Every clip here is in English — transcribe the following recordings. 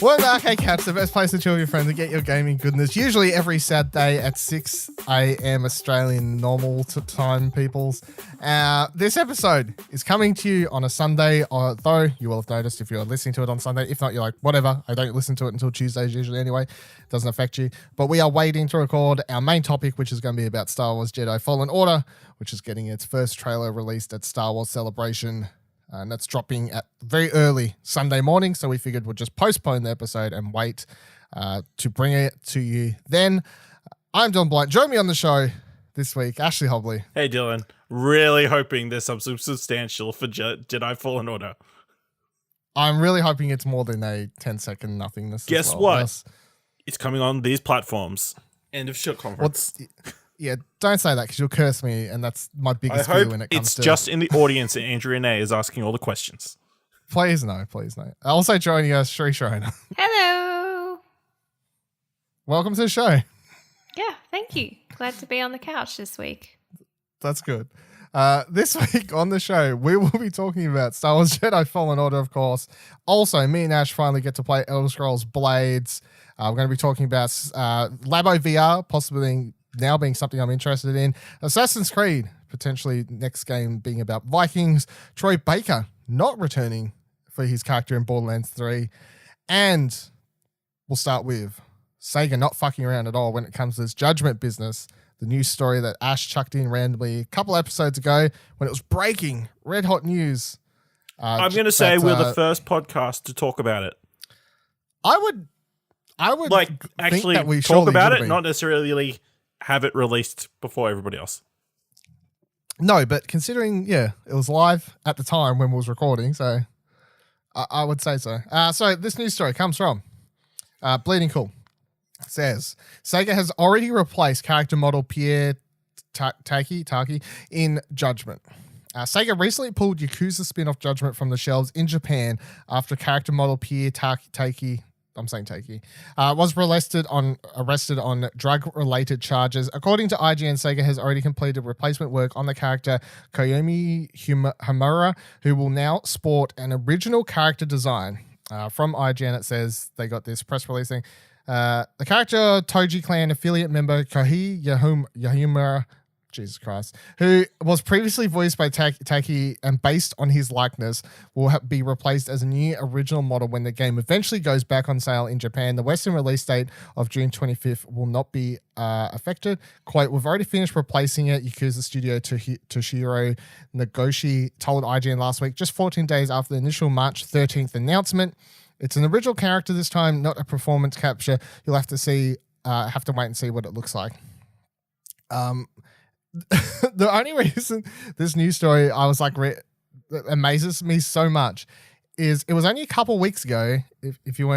Welcome to Arcade Cats, the best place to chill with your friends and get your gaming goodness. Usually every Saturday at 6 a.m. Australian normal time, peoples. This episode is coming to you on a Sunday, although you will have noticed if you're listening to it on Sunday. If not, you're like, whatever. I don't listen to it until Tuesdays usually anyway. It doesn't affect you. But we are waiting to record our main topic, which is going to be about Star Wars Jedi Fallen Order, which is getting its first trailer released at Star Wars Celebration. And that's dropping at very early Sunday morning. So we figured we'll just postpone the episode and wait to bring it to you then. I'm Dylan Blunt. Join me on the show this week, Ashley Hobley. Hey, Dylan. Really hoping there's something substantial for Jedi Fallen Order. I'm really hoping it's more than a 10-second nothingness. Guess what? It's coming on these platforms. End of shit conference. Yeah, don't say that because you'll curse me, and that's my biggest fear when it comes to... it's just in the audience and Andrew Renee is asking all the questions. Please no. Also joining us, Sri Sharona. Hello. Welcome to the show. Yeah, thank you. Glad to be on the couch this week. That's good. This week on the show, we will be talking about Star Wars Jedi Fallen Order, of course. Also, me and Ash finally get to play Elder Scrolls Blades. We're going to be talking about Labo VR, possibly now being something I'm interested in. Assassin's Creed, potentially next game being about Vikings. Troy Baker not returning for his character in Borderlands 3. And we'll start with SEGA not fucking around at all when it comes to this Judgment business. The news story that Ash chucked in randomly a couple episodes ago when it was breaking, red hot news. I'm going to say we're the first podcast to talk about it. I would like actually that we talk about it, be. not necessarily have it released before everybody else. No, but considering, it was live at the time when we was recording, so I would say so. So this news story comes from Bleeding Cool. It says, SEGA has already replaced character model Pierre Taki in Judgment. SEGA recently pulled Yakuza spin-off Judgment from the shelves in Japan after character model Pierre Taki was arrested on drug-related charges. According to IGN, SEGA has already completed replacement work on the character Koyomi Hamura, who will now sport an original character design. From IGN, it says they got this press release thing. The character Toji Clan affiliate member Kohi Yahumura, Jesus Christ, who was previously voiced by Taki and based on his likeness, will be replaced as a new original model when the game eventually goes back on sale in Japan. The Western release date of June 25th will not be affected. Quote, we've already finished replacing it, Yakuza studio Toshiro Nagoshi told IGN last week, just 14 days after the initial March 13th announcement. It's an original character this time, not a performance capture. You'll have to wait and see what it looks like. The only reason this news story I was like amazes me so much is it was only a couple weeks ago. If you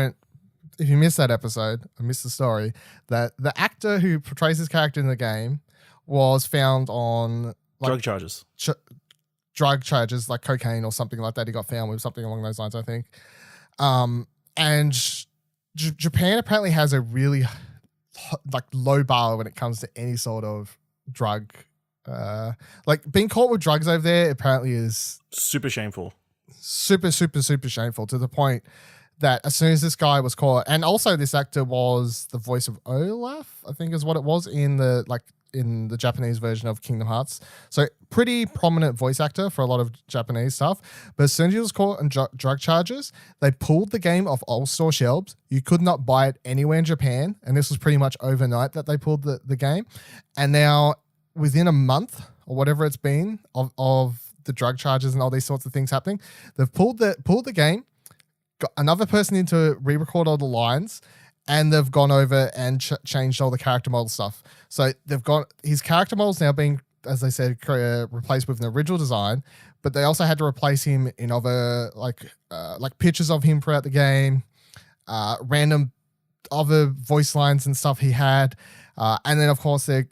missed that episode, I missed the story, that the actor who portrays his character in the game was found on drug charges. Drug charges like cocaine or something like that. He got found with something along those lines, I think. And Japan apparently has a really low bar when it comes to any sort of drug, being caught with drugs over there apparently is super shameful, super shameful, to the point that as soon as this guy was caught, and also this actor was the voice of Olaf, I think is what it was in the Japanese version of Kingdom Hearts. So pretty prominent voice actor for a lot of Japanese stuff. But as soon as he was caught on drug charges, they pulled the game off all store shelves. You could not buy it anywhere in Japan. And this was pretty much overnight that they pulled the game. And now within a month or whatever it's been of the drug charges and all these sorts of things happening, they've pulled the game, got another person in to re-record all the lines, and they've gone over and changed all the character model stuff. So they've got his character models now being, as they said, replaced with an original design, but they also had to replace him in other like pictures of him throughout the game, random other voice lines and stuff he had, and then of course they're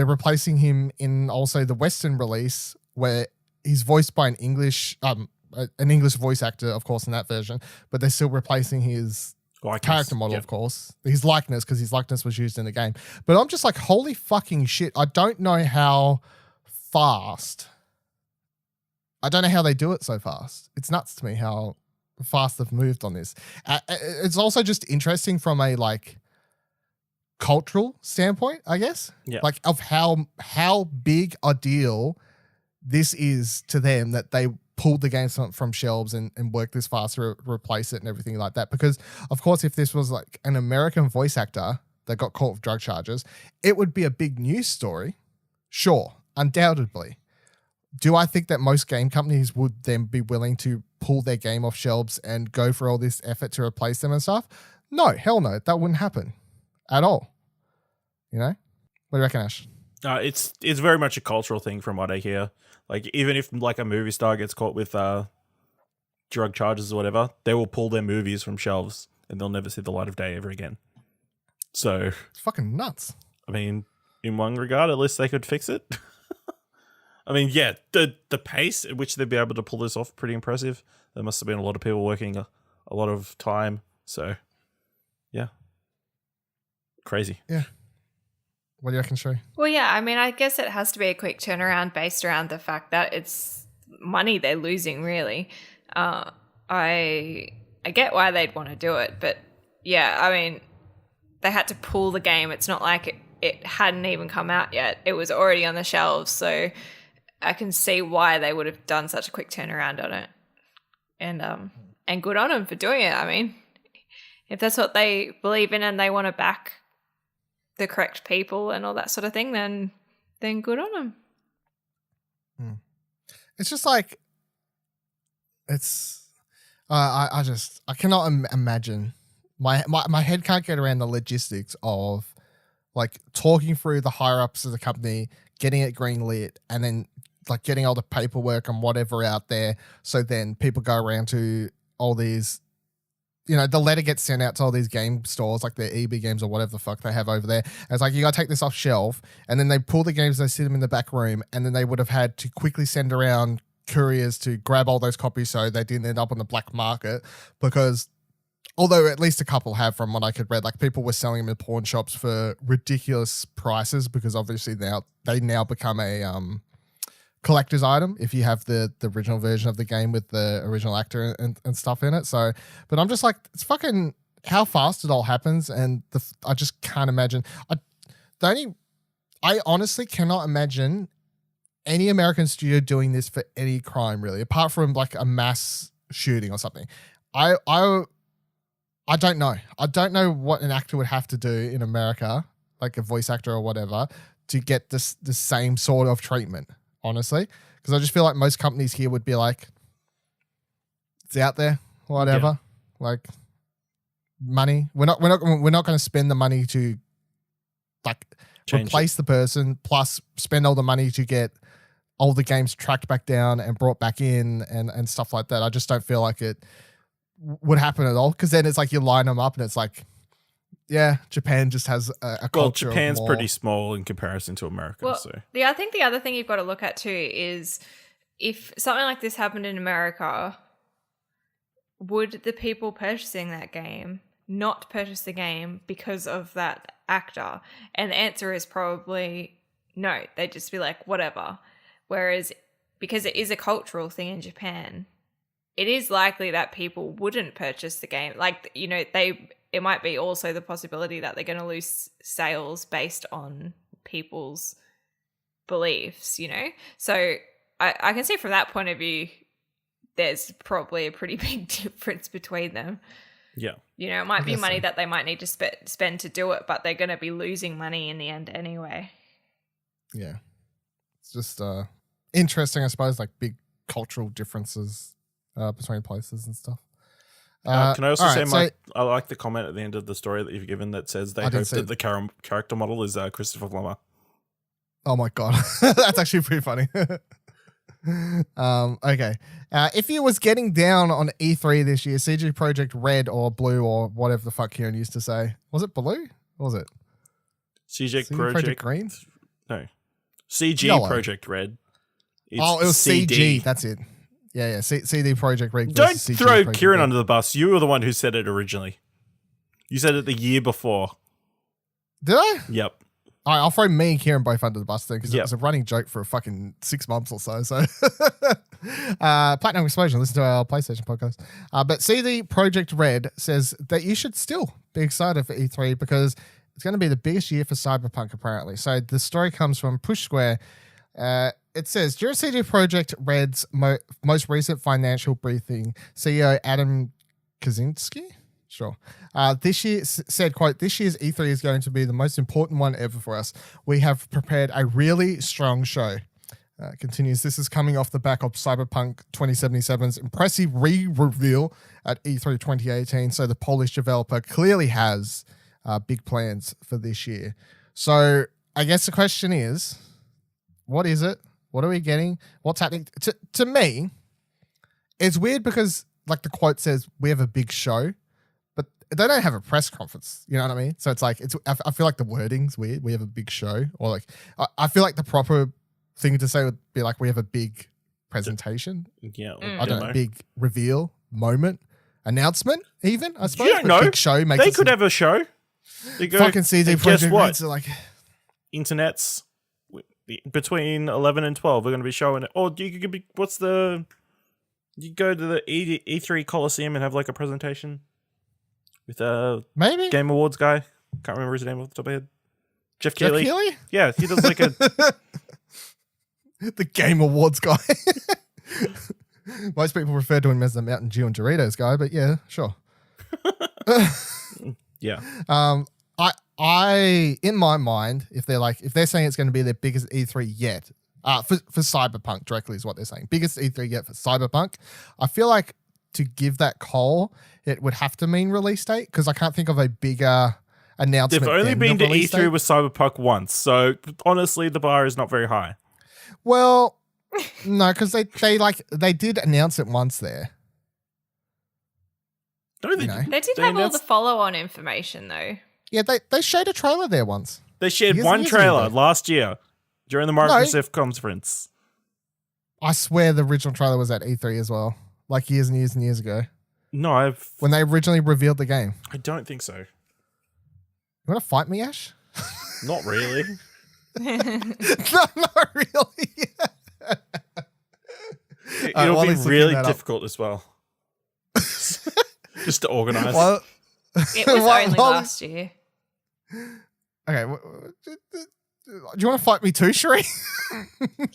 replacing him in also the Western release where he's voiced by an English voice actor, of course, in that version, but they're still replacing his character model, of course, his likeness, because his likeness was used in the game. But I'm just like, holy fucking shit. I don't know how they do it so fast. It's nuts to me how fast they've moved on this. It's also just interesting from a like cultural standpoint, I guess. Yeah. Like of how big a deal this is to them that they pulled the games from shelves and worked this fast to replace it and everything like that. Because of course, if this was like an American voice actor that got caught with drug charges, it would be a big news story. Sure, undoubtedly. Do I think that most game companies would then be willing to pull their game off shelves and go for all this effort to replace them and stuff? No, hell no. That wouldn't happen at all. You know? What do you reckon, Ash? It's very much a cultural thing from what I hear. Like, even if like a movie star gets caught with drug charges or whatever, they will pull their movies from shelves and they'll never see the light of day ever again. So it's fucking nuts. I mean, in one regard, at least they could fix it. I mean, yeah, the pace at which they'd be able to pull this off, pretty impressive. There must have been a lot of people working a lot of time. So, yeah. Crazy. Yeah. What do you reckon, Sherry? Well, yeah, I mean, I guess it has to be a quick turnaround based around the fact that it's money they're losing, really. I get why they'd want to do it, but yeah, I mean, they had to pull the game. It's not like it hadn't even come out yet. It was already on the shelves, so I can see why they would have done such a quick turnaround on it. And good on them for doing it. I mean, if that's what they believe in and they want to back the correct people and all that sort of thing, then good on them. It's just like, it's, I cannot imagine. My head can't get around the logistics of like talking through the higher ups of the company, getting it green lit, and then like getting all the paperwork and whatever out there. So then people go around to all these, you know, the letter gets sent out to all these game stores, like their EB games or whatever the fuck they have over there. And it's like, you got to take this off shelf. And then they pull the games, they sit them in the back room, and then they would have had to quickly send around couriers to grab all those copies so they didn't end up on the black market. Because although at least a couple have, from what I could read, like people were selling them in pawn shops for ridiculous prices, because obviously they now become a collector's item if you have the original version of the game with the original actor and stuff in it. So, but I'm just like, it's fucking how fast it all happens, and I just can't imagine. I honestly cannot imagine any American studio doing this for any crime, really, apart from like a mass shooting or something. I don't know. I don't know what an actor would have to do in America, like a voice actor or whatever, to get the same sort of treatment, honestly. Because I just feel like most companies here would be like, it's out there, whatever. Yeah. Like, money. We're not going to spend the money to like replace the person, plus spend all the money to get all the games tracked back down and brought back in and stuff like that. I just don't feel like it would happen at all, because then it's like you line them up and it's like, yeah, Japan just has a culture. Well, Japan's pretty small in comparison to America. Well, so I think the other thing you've got to look at too is, if something like this happened in America, would the people purchasing that game not purchase the game because of that actor? And the answer is probably no. They'd just be like, whatever. Whereas, because it is a cultural thing in Japan, it is likely that people wouldn't purchase the game. Like, you know, it might be also the possibility that they're going to lose sales based on people's beliefs, you know? So I can see from that point of view, there's probably a pretty big difference between them. Yeah. You know, it might be money that they might need to spend to do it, but they're going to be losing money in the end anyway. Yeah. It's just interesting, I suppose, like big cultural differences between places and stuff. Can I also say, I like the comment at the end of the story that you've given that says they hope that the character model is Christopher Plummer. Oh my God. That's actually pretty funny. Okay. If you was getting down on E3 this year, CG Projekt Red or Blue or whatever the fuck Kieran used to say. Was it Blue? What was it? CG Projekt Green? No. CG Yellow. Projekt Red. It was CD. CG. That's it. Yeah. CD Projekt Red. Don't CG throw Projekt Kieran Red. under the bus. You were the one who said it originally. You said it the year before. Did I? Yep. All right, I'll throw me and Kieran both under the bus then, because Yep. it was a running joke for a fucking 6 months or so. So Platinum Explosion, listen to our PlayStation podcast. But CD Projekt Red says that you should still be excited for E3 because it's going to be the biggest year for Cyberpunk, apparently. So the story comes from Push Square. It says, during CD Projekt Red's most recent financial briefing, CEO Adam Kaczynski this year said, quote, "This year's E3 is going to be the most important one ever for us. We have prepared a really strong show." Continues, "This is coming off the back of Cyberpunk 2077's impressive re-reveal at E3 2018. So the Polish developer clearly has big plans for this year." So I guess the question is, what is it? What are we getting? What's happening? To me, it's weird because like the quote says, "We have a big show," but they don't have a press conference. You know what I mean? So it's like, I feel like the wording's weird. "We have a big show," or like, I feel like the proper thing to say would be like, "We have a big presentation." Yeah. I don't know, big reveal, moment, announcement, even, I suppose. You don't But know. big show makes They could have a show. They go, fucking CD and guess Projekt what? Reds are like, Internet's between 11 and 12. We're going to be showing it. Or you could be, you go to the E3 Coliseum and have like a presentation with a maybe Game Awards guy. Can't remember his name off the top of my head. Jeff Jeff Keighley? Keighley? Yeah, he does like a... The Game Awards guy. Most people refer to him as the Mountain Dew and Doritos guy, but yeah, sure. Yeah. I in my mind, if they're saying it's going to be their biggest E3 yet, for Cyberpunk directly is what they're saying. Biggest E3 yet for Cyberpunk. I feel like to give that call, it would have to mean release date because I can't think of a bigger announcement. They've only than been the to release E3 date. with Cyberpunk once, so honestly, the bar is not very high. Well, no, because they did announce it once there. No, they You know. didn't. They did have all the follow-on information, though. Yeah, they showed a trailer there once. They shared Years one and years trailer ago. last year during the Microsoft conference. I swear the original trailer was at E3 as well, like years and years and years ago No, when they originally revealed the game. I don't think so. You want to fight me, Ash? Not really. No, not really. It'll while be he's looking really that up. difficult as well. Just to organize. Well, It was While- only while- last year. okay. Do you want to fight me too, Sheree?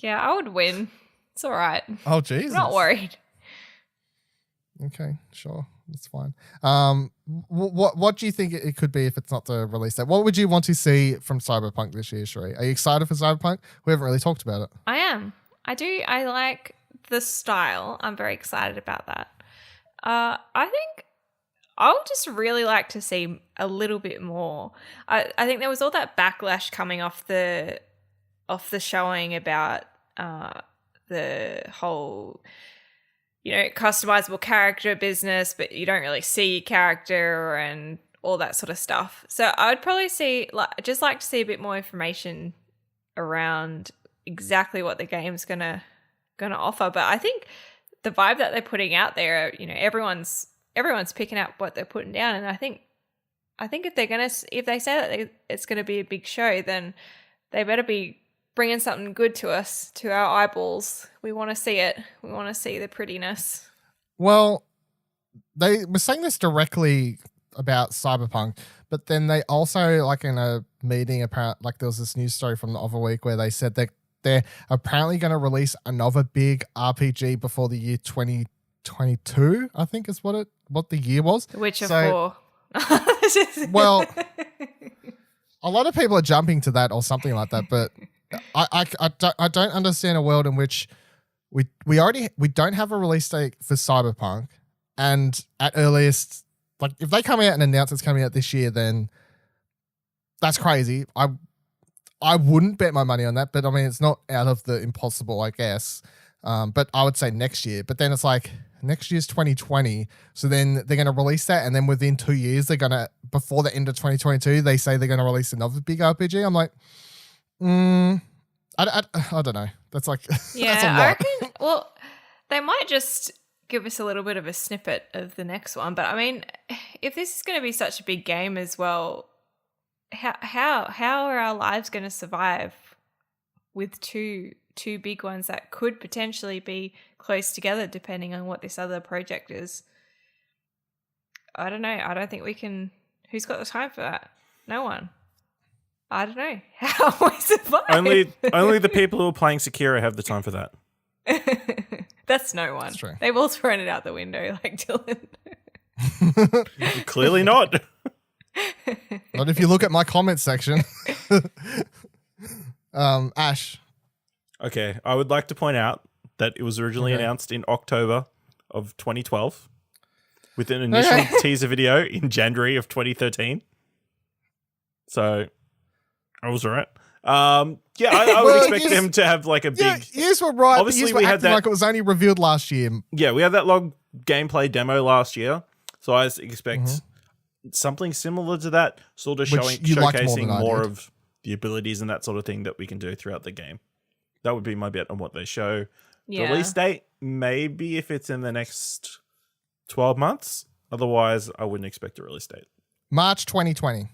Yeah, I would win. It's all right. Oh, Jesus. I'm not worried. Okay, sure. That's fine. What do you think it could be if it's not the release date? What would you want to see from Cyberpunk this year, Sheree? Are you excited for Cyberpunk? We haven't really talked about it. I am. I do. I like the style. I'm very excited about that. I think I would just really like to see a little bit more. I think there was all that backlash coming off the showing about the whole, customizable character business, but you don't really see character and all that sort of stuff. So I would probably just like to see a bit more information around exactly what the game's gonna offer. But I think the vibe that they're putting out there, everyone's picking up what they're putting down, and I think if they say that it's gonna be a big show, then they better be bringing something good to us, to our eyeballs. We want to see it. We want to see the prettiness. Well, they were saying this directly about Cyberpunk, but then they also, like in a meeting, like there was this news story from the other week where they said that they're apparently going to release another big RPG before the year 2022, I think is what the year was. The Witcher So- 4. Well, a lot of people are jumping to that or something like that, but I don't understand a world in which we don't have a release date for Cyberpunk, and at earliest, like if they come out and announce it's coming out this year, then that's crazy. I wouldn't bet my money on that, but I mean it's not out of the impossible, I guess. But I would say next year. But then it's like next year's 2020, so then they're going to release that, and then within 2 years they're going to, before the end of 2022, they say they're going to release another big RPG. I'm like, I don't know. That's like Yeah, that's a lot. I reckon. Well, they might just give us a little bit of a snippet of the next one. But I mean, if this is going to be such a big game as well, how are our lives going to survive with two two big ones that could potentially be close together depending on what this other project is. I don't know. I don't think we can. Who's got the time for that? No one. I don't know. How we survive? Only the people who are playing Sekiro have the time for that. That's no one. That's true. They've all thrown it out the window, like Dylan. Clearly not. Not if you look at my comment section. Ash. Okay, I would like to point out that it was originally announced in October of 2012 with an initial teaser video in January of 2013. So I was all right. I would expect them to have like a big... Yeah, years were right. Obviously, but we had that like it was only revealed last year. Yeah, we had that long gameplay demo last year. So I expect something similar to that, sort of showcasing more of the abilities and that sort of thing that we can do throughout the game. That would be my bet on what they show. Yeah. The release date, maybe if it's in the next 12 months. Otherwise, I wouldn't expect a release date. March 2020.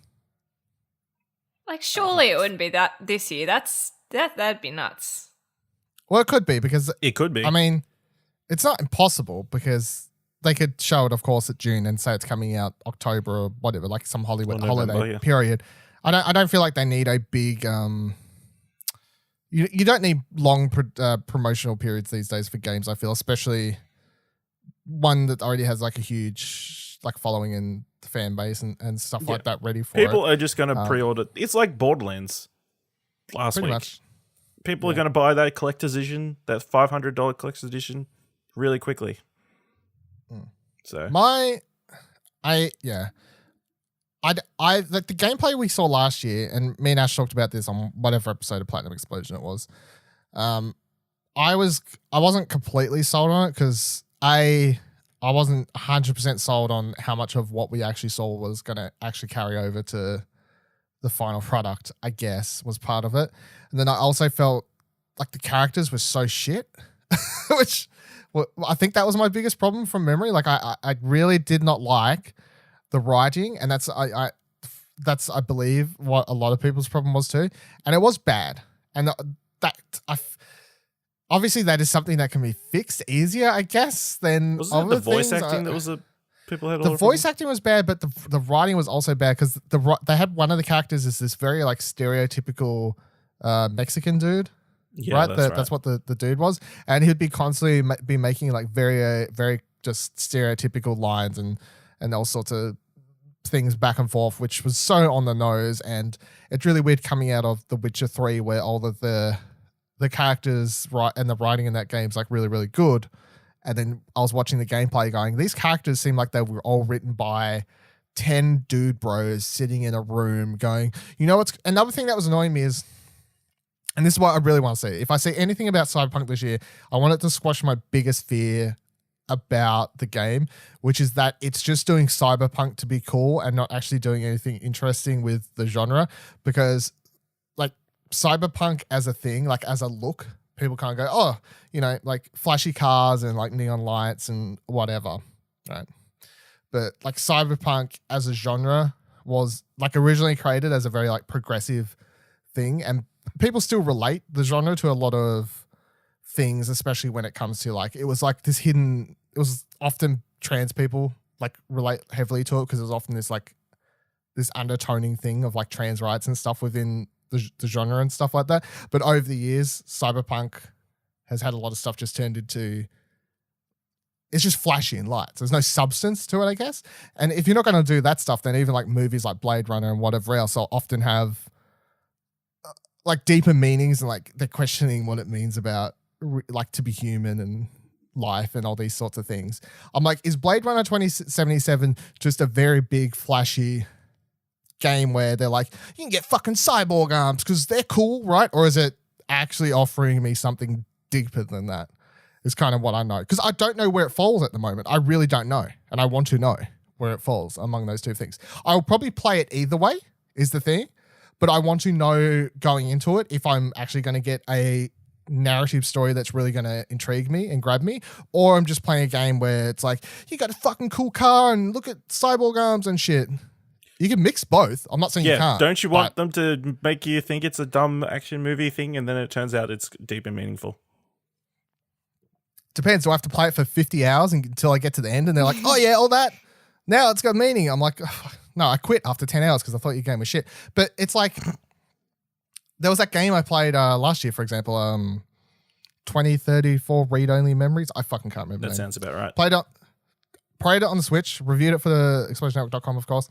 Like, surely it wouldn't be that this year. That'd be nuts. Well, it could be because... It could be. I mean, it's not impossible because they could show it, of course, at June and say it's coming out October or whatever, like some Hollywood holiday period. I don't feel like they need a big... You don't need long promotional periods these days for games, I feel, especially one that already has like a huge like following and fan base and stuff like that ready for People it. are just going to pre-order. It's like Borderlands last pretty week. Much. People are going to buy that collector's edition, that $500 collector's edition really quickly. So like the gameplay we saw last year, and me and Ash talked about this on whatever episode of Platinum Explosion it was. I wasn't completely sold on it because I wasn't 100% sold on how much of what we actually saw was going to actually carry over to the final product, I guess, was part of it. And then I also felt like the characters were so shit, which I think that was my biggest problem from memory. Like I really did not like the writing, and that's I believe what a lot of people's problem was too, and it was bad. And obviously that is something that can be fixed easier, I guess, than was other it the voice things. acting that was people had? The voice acting was bad, but the writing was also bad because they had one of the characters is this very like stereotypical Mexican dude. Yeah, right? That's right. That's what the dude was, and he'd be constantly be making like very very just stereotypical lines and all sorts of things back and forth, which was so on the nose. And it's really weird coming out of The Witcher 3 where all of the characters and the writing in that game is like really, really good. And then I was watching the gameplay going, these characters seem like they were all written by 10 dude bros sitting in a room going, you know what's another thing that was annoying me is, and this is what I really want to see. If I see anything about Cyberpunk this year, I want it to squash my biggest fear about the game, which is that it's just doing Cyberpunk to be cool and not actually doing anything interesting with the genre. Because like Cyberpunk as a thing, like as a look, people can't go, oh, you know, like flashy cars and like neon lights and whatever, right? But like Cyberpunk as a genre was like originally created as a very like progressive thing, and people still relate the genre to a lot of things, especially when it comes to like, it was like this hidden, it was often trans people like relate heavily to it because it was often this like this undertoning thing of like trans rights and stuff within the genre and stuff like that. But over the years, Cyberpunk has had a lot of stuff just turned into, it's just flashy and lights. There's no substance to it, I guess. And if you're not going to do that stuff, then even like movies like Blade Runner and whatever else will often have like deeper meanings, and like they're questioning what it means about like to be human and life and all these sorts of things. I'm like, is Blade Runner 2077 just a very big flashy game where they're like, you can get fucking cyborg arms because they're cool, right? Or is it actually offering me something deeper than that? Is kind of what I know, because I don't know where it falls at the moment. I really don't know, and I want to know where it falls among those two things. I'll probably play it either way is the thing, but I want to know going into it if I'm actually going to get a narrative story that's really going to intrigue me and grab me, or I'm just playing a game where it's like, you got a fucking cool car and look at cyborg arms and shit. You can mix both. I'm not saying you Yeah, can't. don't you want them to make you think it's a dumb action movie thing, and then it turns out it's deep and meaningful? Depends. Do I have to play it for 50 hours until I get to the end? And they're like, oh yeah, all that. Now it's got meaning. I'm like, oh, no, I quit after 10 hours because I thought your game was shit. But it's like, there was that game I played last year, for example, 2034 read-only memories. I fucking can't remember. That sounds about right. Played it on the Switch, reviewed it for the ExplosionNetwork.com, of course.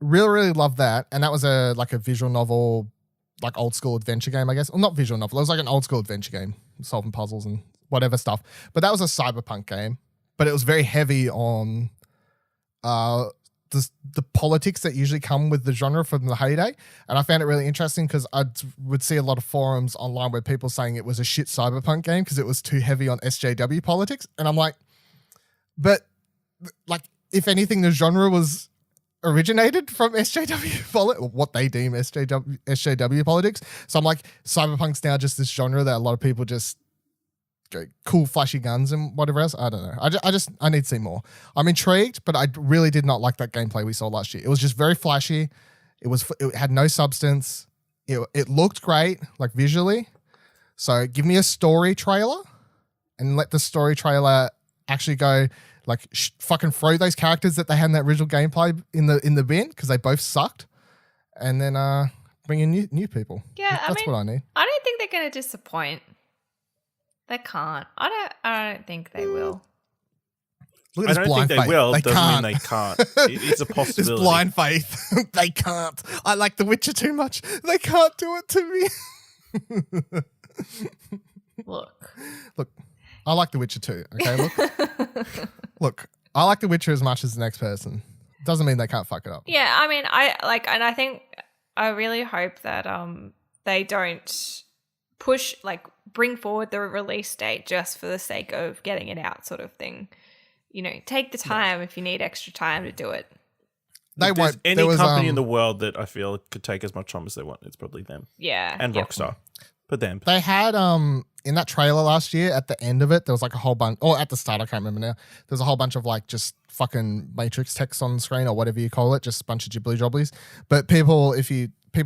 Really loved that. And that was a visual novel, like old school adventure game, I guess. Well, not visual novel. It was like an old school adventure game, solving puzzles and whatever stuff. But that was a cyberpunk game. But it was very heavy on the politics that usually come with the genre from the heyday. And I found it really interesting because I would see a lot of forums online where people saying it was a shit cyberpunk game because it was too heavy on SJW politics. And I'm like, but like, if anything, the genre was originated from SJW what they deem SJW politics. So I'm like, cyberpunk's now just this genre that a lot of people just go cool flashy guns and whatever else. I don't know. I need to see more. I'm intrigued, but I really did not like that gameplay we saw last year. It was just very flashy. It had no substance. It looked great, like visually. So give me a story trailer and let the story trailer actually go like fucking throw those characters that they had in that original gameplay in the bin because they both sucked, and then bring in new people. Yeah, that's what I need. I don't think they're going to disappoint. They can't. I don't think they will. Look at I this don't blind think they faith. will. They Doesn't can't. mean they can't. It's a possibility. This blind faith. They can't. I like The Witcher too much. They can't do it to me. Look. I like The Witcher too. Okay, look. I like The Witcher as much as the next person. Doesn't mean they can't fuck it up. Yeah, I mean, I really hope that they don't bring forward the release date just for the sake of getting it out, sort of thing. You know, take the time if you need extra time to do it. If there's any company in the world that I feel could take as much time as they want, it's probably them. Yeah, and Rockstar. But them. They had in that trailer last year, at the end of it, there was like a whole bunch, or at the start, I can't remember now. There's a whole bunch of like just fucking Matrix text on the screen or whatever you call it, just a bunch of jibbly jobblies. But people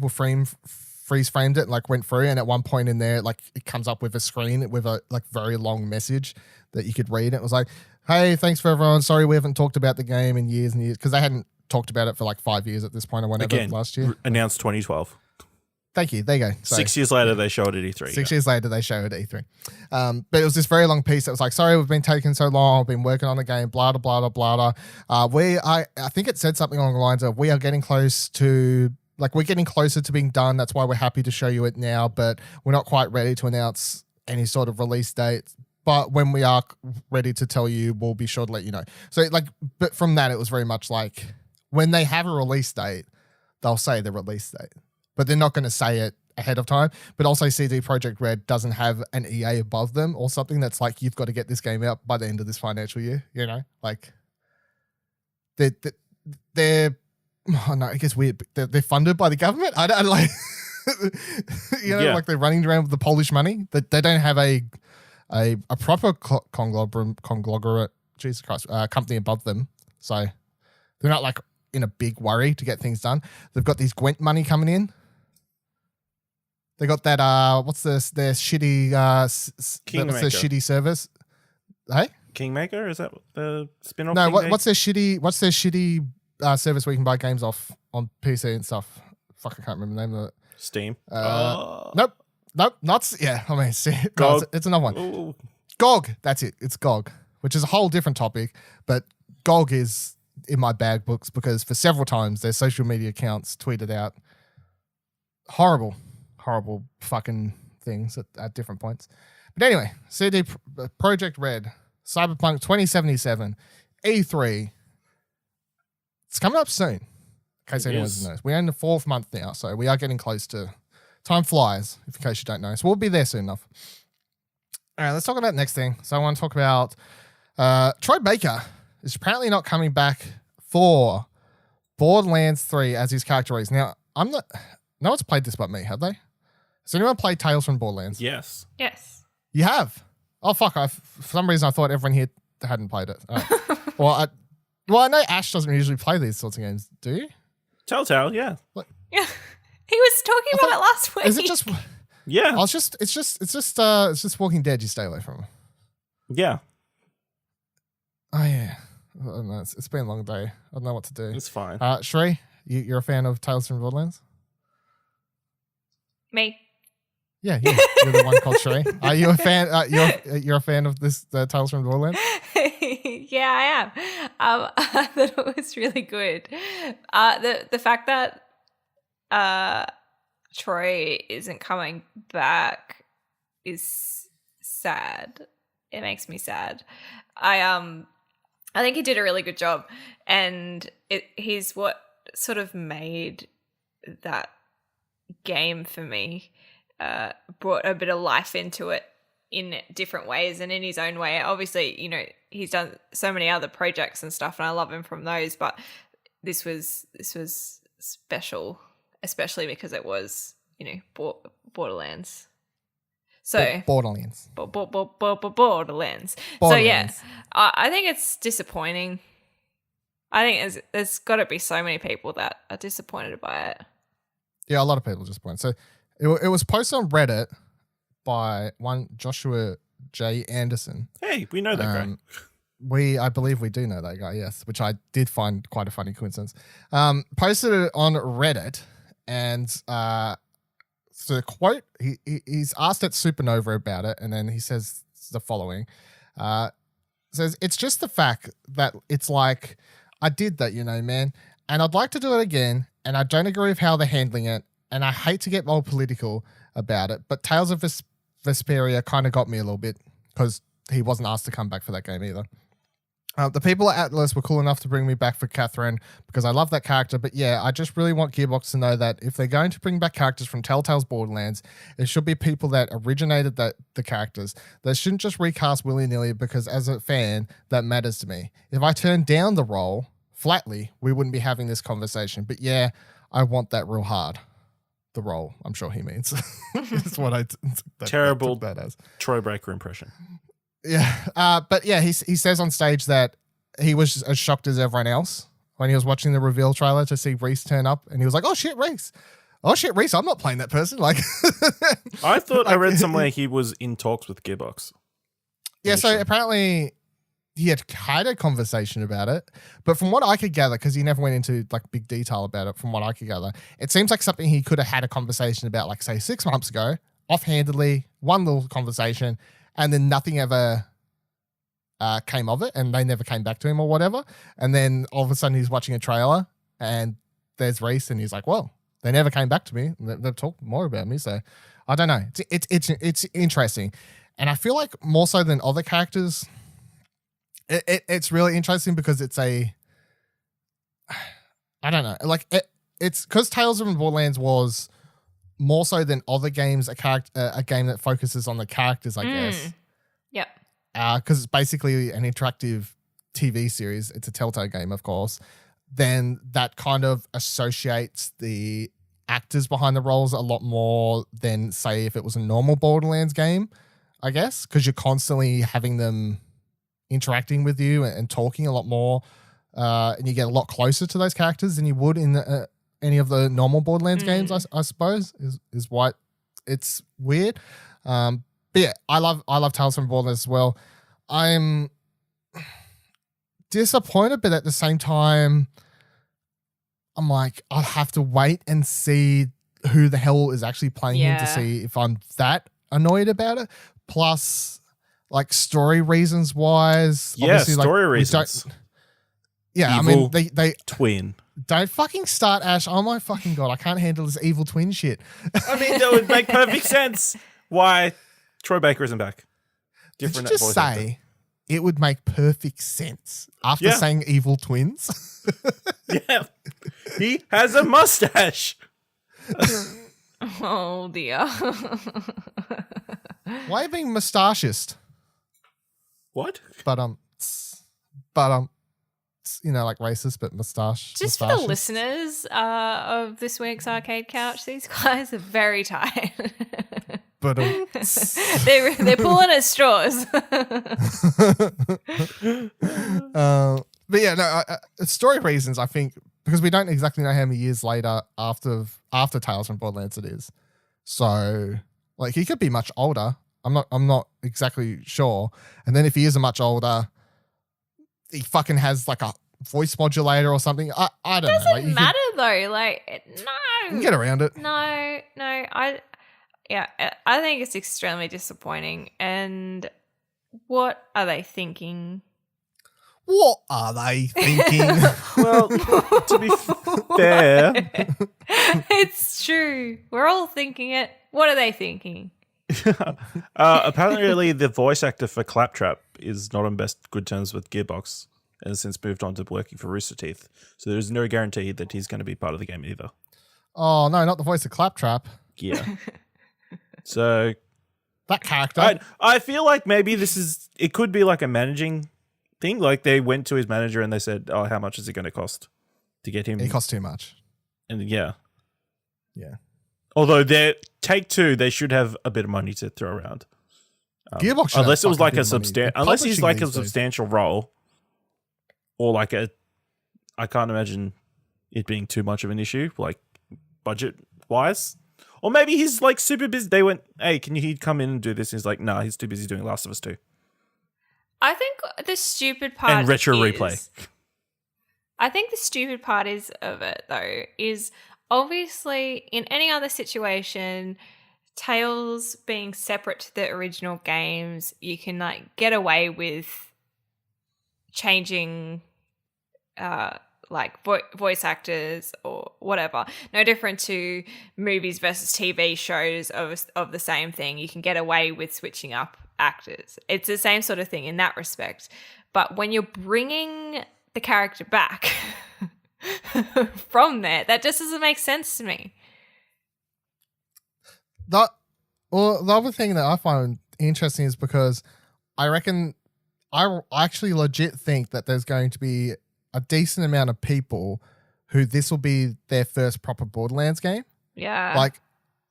freeze framed it and like went through, and at one point in there, like it comes up with a screen with a like very long message that you could read. It was like, hey, thanks for everyone. Sorry we haven't talked about the game in years and years, because they hadn't talked about it for like 5 years at this point or whatever. Again, last year. Announced 2012. Thank you. There you go. So, 6 years later, they showed it at E3. 6 years later, they showed it at E3. But it was this very long piece that was like, sorry, we've been taking so long. I've been working on the game, blah, blah, blah, blah, blah. I think it said something along the lines of, we are getting close to, like, we're getting closer to being done. That's why we're happy to show you it now, but we're not quite ready to announce any sort of release date. But when we are ready to tell you, we'll be sure to let you know. So, like, but from that, it was very much like, when they have a release date, they'll say the release date. But they're not going to say it ahead of time. But also CD Projekt Red doesn't have an EA above them or something that's like, you've got to get this game out by the end of this financial year, you know? Like, they're oh no, it gets weird. They're funded by the government. I don't like, you know, like they're running around with the Polish money. They don't have a proper conglomerate, Jesus Christ, company above them. So they're not like in a big worry to get things done. They've got these Gwent money coming in. They got that what's this? Their shitty shitty service. Hey, Kingmaker, is that the spin-off? No, what's their shitty service where you can buy games off on PC and stuff? Fuck, I can't remember the name of it. Steam. Nope, not yeah. I mean, it's another one. Ooh. GOG, that's it. It's GOG, which is a whole different topic, but GOG is in my bag books because for several times their social media accounts tweeted out horrible fucking things at different points. But anyway, CD Projekt Red, Cyberpunk 2077, E3. It's coming up soon. In case anyone knows. We're in the 4th month now, so we are getting close to. Time flies, in case you don't know. So we'll be there soon enough. All right, let's talk about the next thing. So I want to talk about Troy Baker is apparently not coming back for Borderlands 3 as his character is. Now, no one's played this but me, have they? Has anyone played Tales from Borderlands? Yes. You have? Oh, fuck. For some reason, I thought everyone here hadn't played it. All right. Well, I know Ash doesn't usually play these sorts of games, do you? Telltale, yeah. Yeah. He was talking about it last week. Is it just? Yeah. It's just Walking Dead. You stay away from. Yeah. Oh yeah. I don't know. It's been a long day. I don't know what to do. It's fine. Shree, you're a fan of Tales from Borderlands? Me. Yeah, you're the one called Shree. Are you a fan? You're a fan of this Tales from Borderlands? Yeah, I am. I thought it was really good. The fact that Troy isn't coming back is sad. It makes me sad. I think he did a really good job, and he's what sort of made that game for me. Brought a bit of life into it in different ways and in his own way. Obviously, you know, he's done so many other projects and stuff, and I love him from those. But this was special, especially because it was, you know, Borderlands. So Borderlands. Borderlands. So yeah, I think it's disappointing. I think there's got to be so many people that are disappointed by it. Yeah, a lot of people are disappointed. So it was posted on Reddit by one Joshua J. Anderson. Hey, we know that guy. I believe we do know that guy, yes, which I did find quite a funny coincidence. Posted it on Reddit, and so the quote, he's asked at Supernova about it, and then he says the following. Says, it's just the fact that it's like, I did that, you know, man, and I'd like to do it again, and I don't agree with how they're handling it, and I hate to get more political about it, but Tales of Vesperia kind of got me a little bit because he wasn't asked to come back for that game either. The people at Atlas were cool enough to bring me back for Catherine because I love that character, but yeah, I just really want Gearbox to know that if they're going to bring back characters from Telltale's Borderlands, it should be people that originated the characters. They shouldn't just recast willy-nilly because as a fan, that matters to me. If I turned down the role flatly, we wouldn't be having this conversation, but yeah, I want that real hard. The role, I'm sure he means. That's what I terrible that as. Troy Baker impression. Yeah, but yeah, he says on stage that he was as shocked as everyone else when he was watching the reveal trailer to see Reese turn up, and he was like, "Oh shit, Reese! Oh shit, Reese! I'm not playing that person." Like, I thought I read somewhere he was in talks with Gearbox. Yeah, so apparently he had a conversation about it, but from what I could gather, because he never went into like big detail about it, from what I could gather, it seems like something he could have had a conversation about, like say 6 months ago, offhandedly, one little conversation, and then nothing ever came of it, and they never came back to him or whatever. And then all of a sudden he's watching a trailer, and there's Reese, and he's like, "Well, they never came back to me. They've talked more about me." So I don't know. It's interesting, and I feel like more so than other characters. It's really interesting because it's I don't know, like it's because Tales from Borderlands was more so than other games a game that focuses on the characters, I guess. Yep. Because it's basically an interactive TV series. It's a Telltale game, of course. Then that kind of associates the actors behind the roles a lot more than say if it was a normal Borderlands game, I guess, because you're constantly having them interacting with you and talking a lot more, and you get a lot closer to those characters than you would in any of the normal Borderlands games, I suppose, is why it's weird. But yeah, I love Tales from Borderlands as well. I'm disappointed, but at the same time, I'm like, I'll have to wait and see who the hell is actually playing him to see if I'm that annoyed about it. Plus, like story reasons wise, story reasons. Yeah, evil I mean they twin. Don't fucking start, Ash. Oh my fucking god, I can't handle this evil twin shit. I mean, that would make perfect sense. Why Troy Baker isn't back? Did you just say it would make perfect sense after saying evil twins? Yeah, he has a mustache. Oh dear. Why are you being mustachist? What? But you know, like racist, but mustache. Just for the listeners of this week's Arcade Couch, these guys are very tired. But they're pulling at straws. But yeah, no. Story reasons, I think because we don't exactly know how many years later after Tales from Borderlands it is. So like he could be much older. I'm not exactly sure. And then if he is a much older, he fucking has like a voice modulator or something. I don't know. Like, Doesn't matter though. Like no. You can get around it. No. I think it's extremely disappointing. And what are they thinking? What are they thinking? Well, to be fair, It's true. We're all thinking it. What are they thinking? apparently the voice actor for Claptrap is not on best good terms with Gearbox and has since moved on to working for Rooster Teeth. So there's no guarantee that he's going to be part of the game either. Oh no, not the voice of Claptrap. Yeah. So that character. I feel like maybe it could be like a managing thing. Like they went to his manager and they said, "Oh, how much is it going to cost to get him?" It costs too much. And yeah. Although Take-Two, they should have a bit of money to throw around. Gearbox should unless it was like unless he's like a substantial role, or like I can't imagine it being too much of an issue, like budget wise. Or maybe he's like super busy. They went, "Hey, can you come in and do this?" He's like, "Nah, he's too busy doing Last of Us 2." I think the stupid part And retro is, replay. I think the stupid part of it though is obviously in any other situation, Tales being separate to the original games, you can like get away with changing like voice actors or whatever. No different to movies versus TV shows of the same thing. You can get away with switching up actors. It's the same sort of thing in that respect. But when you're bringing the character back from there, that just doesn't make sense to me. The other thing that I find interesting is because I reckon I actually legit think that there's going to be a decent amount of people who this will be their first proper Borderlands game. Yeah. Like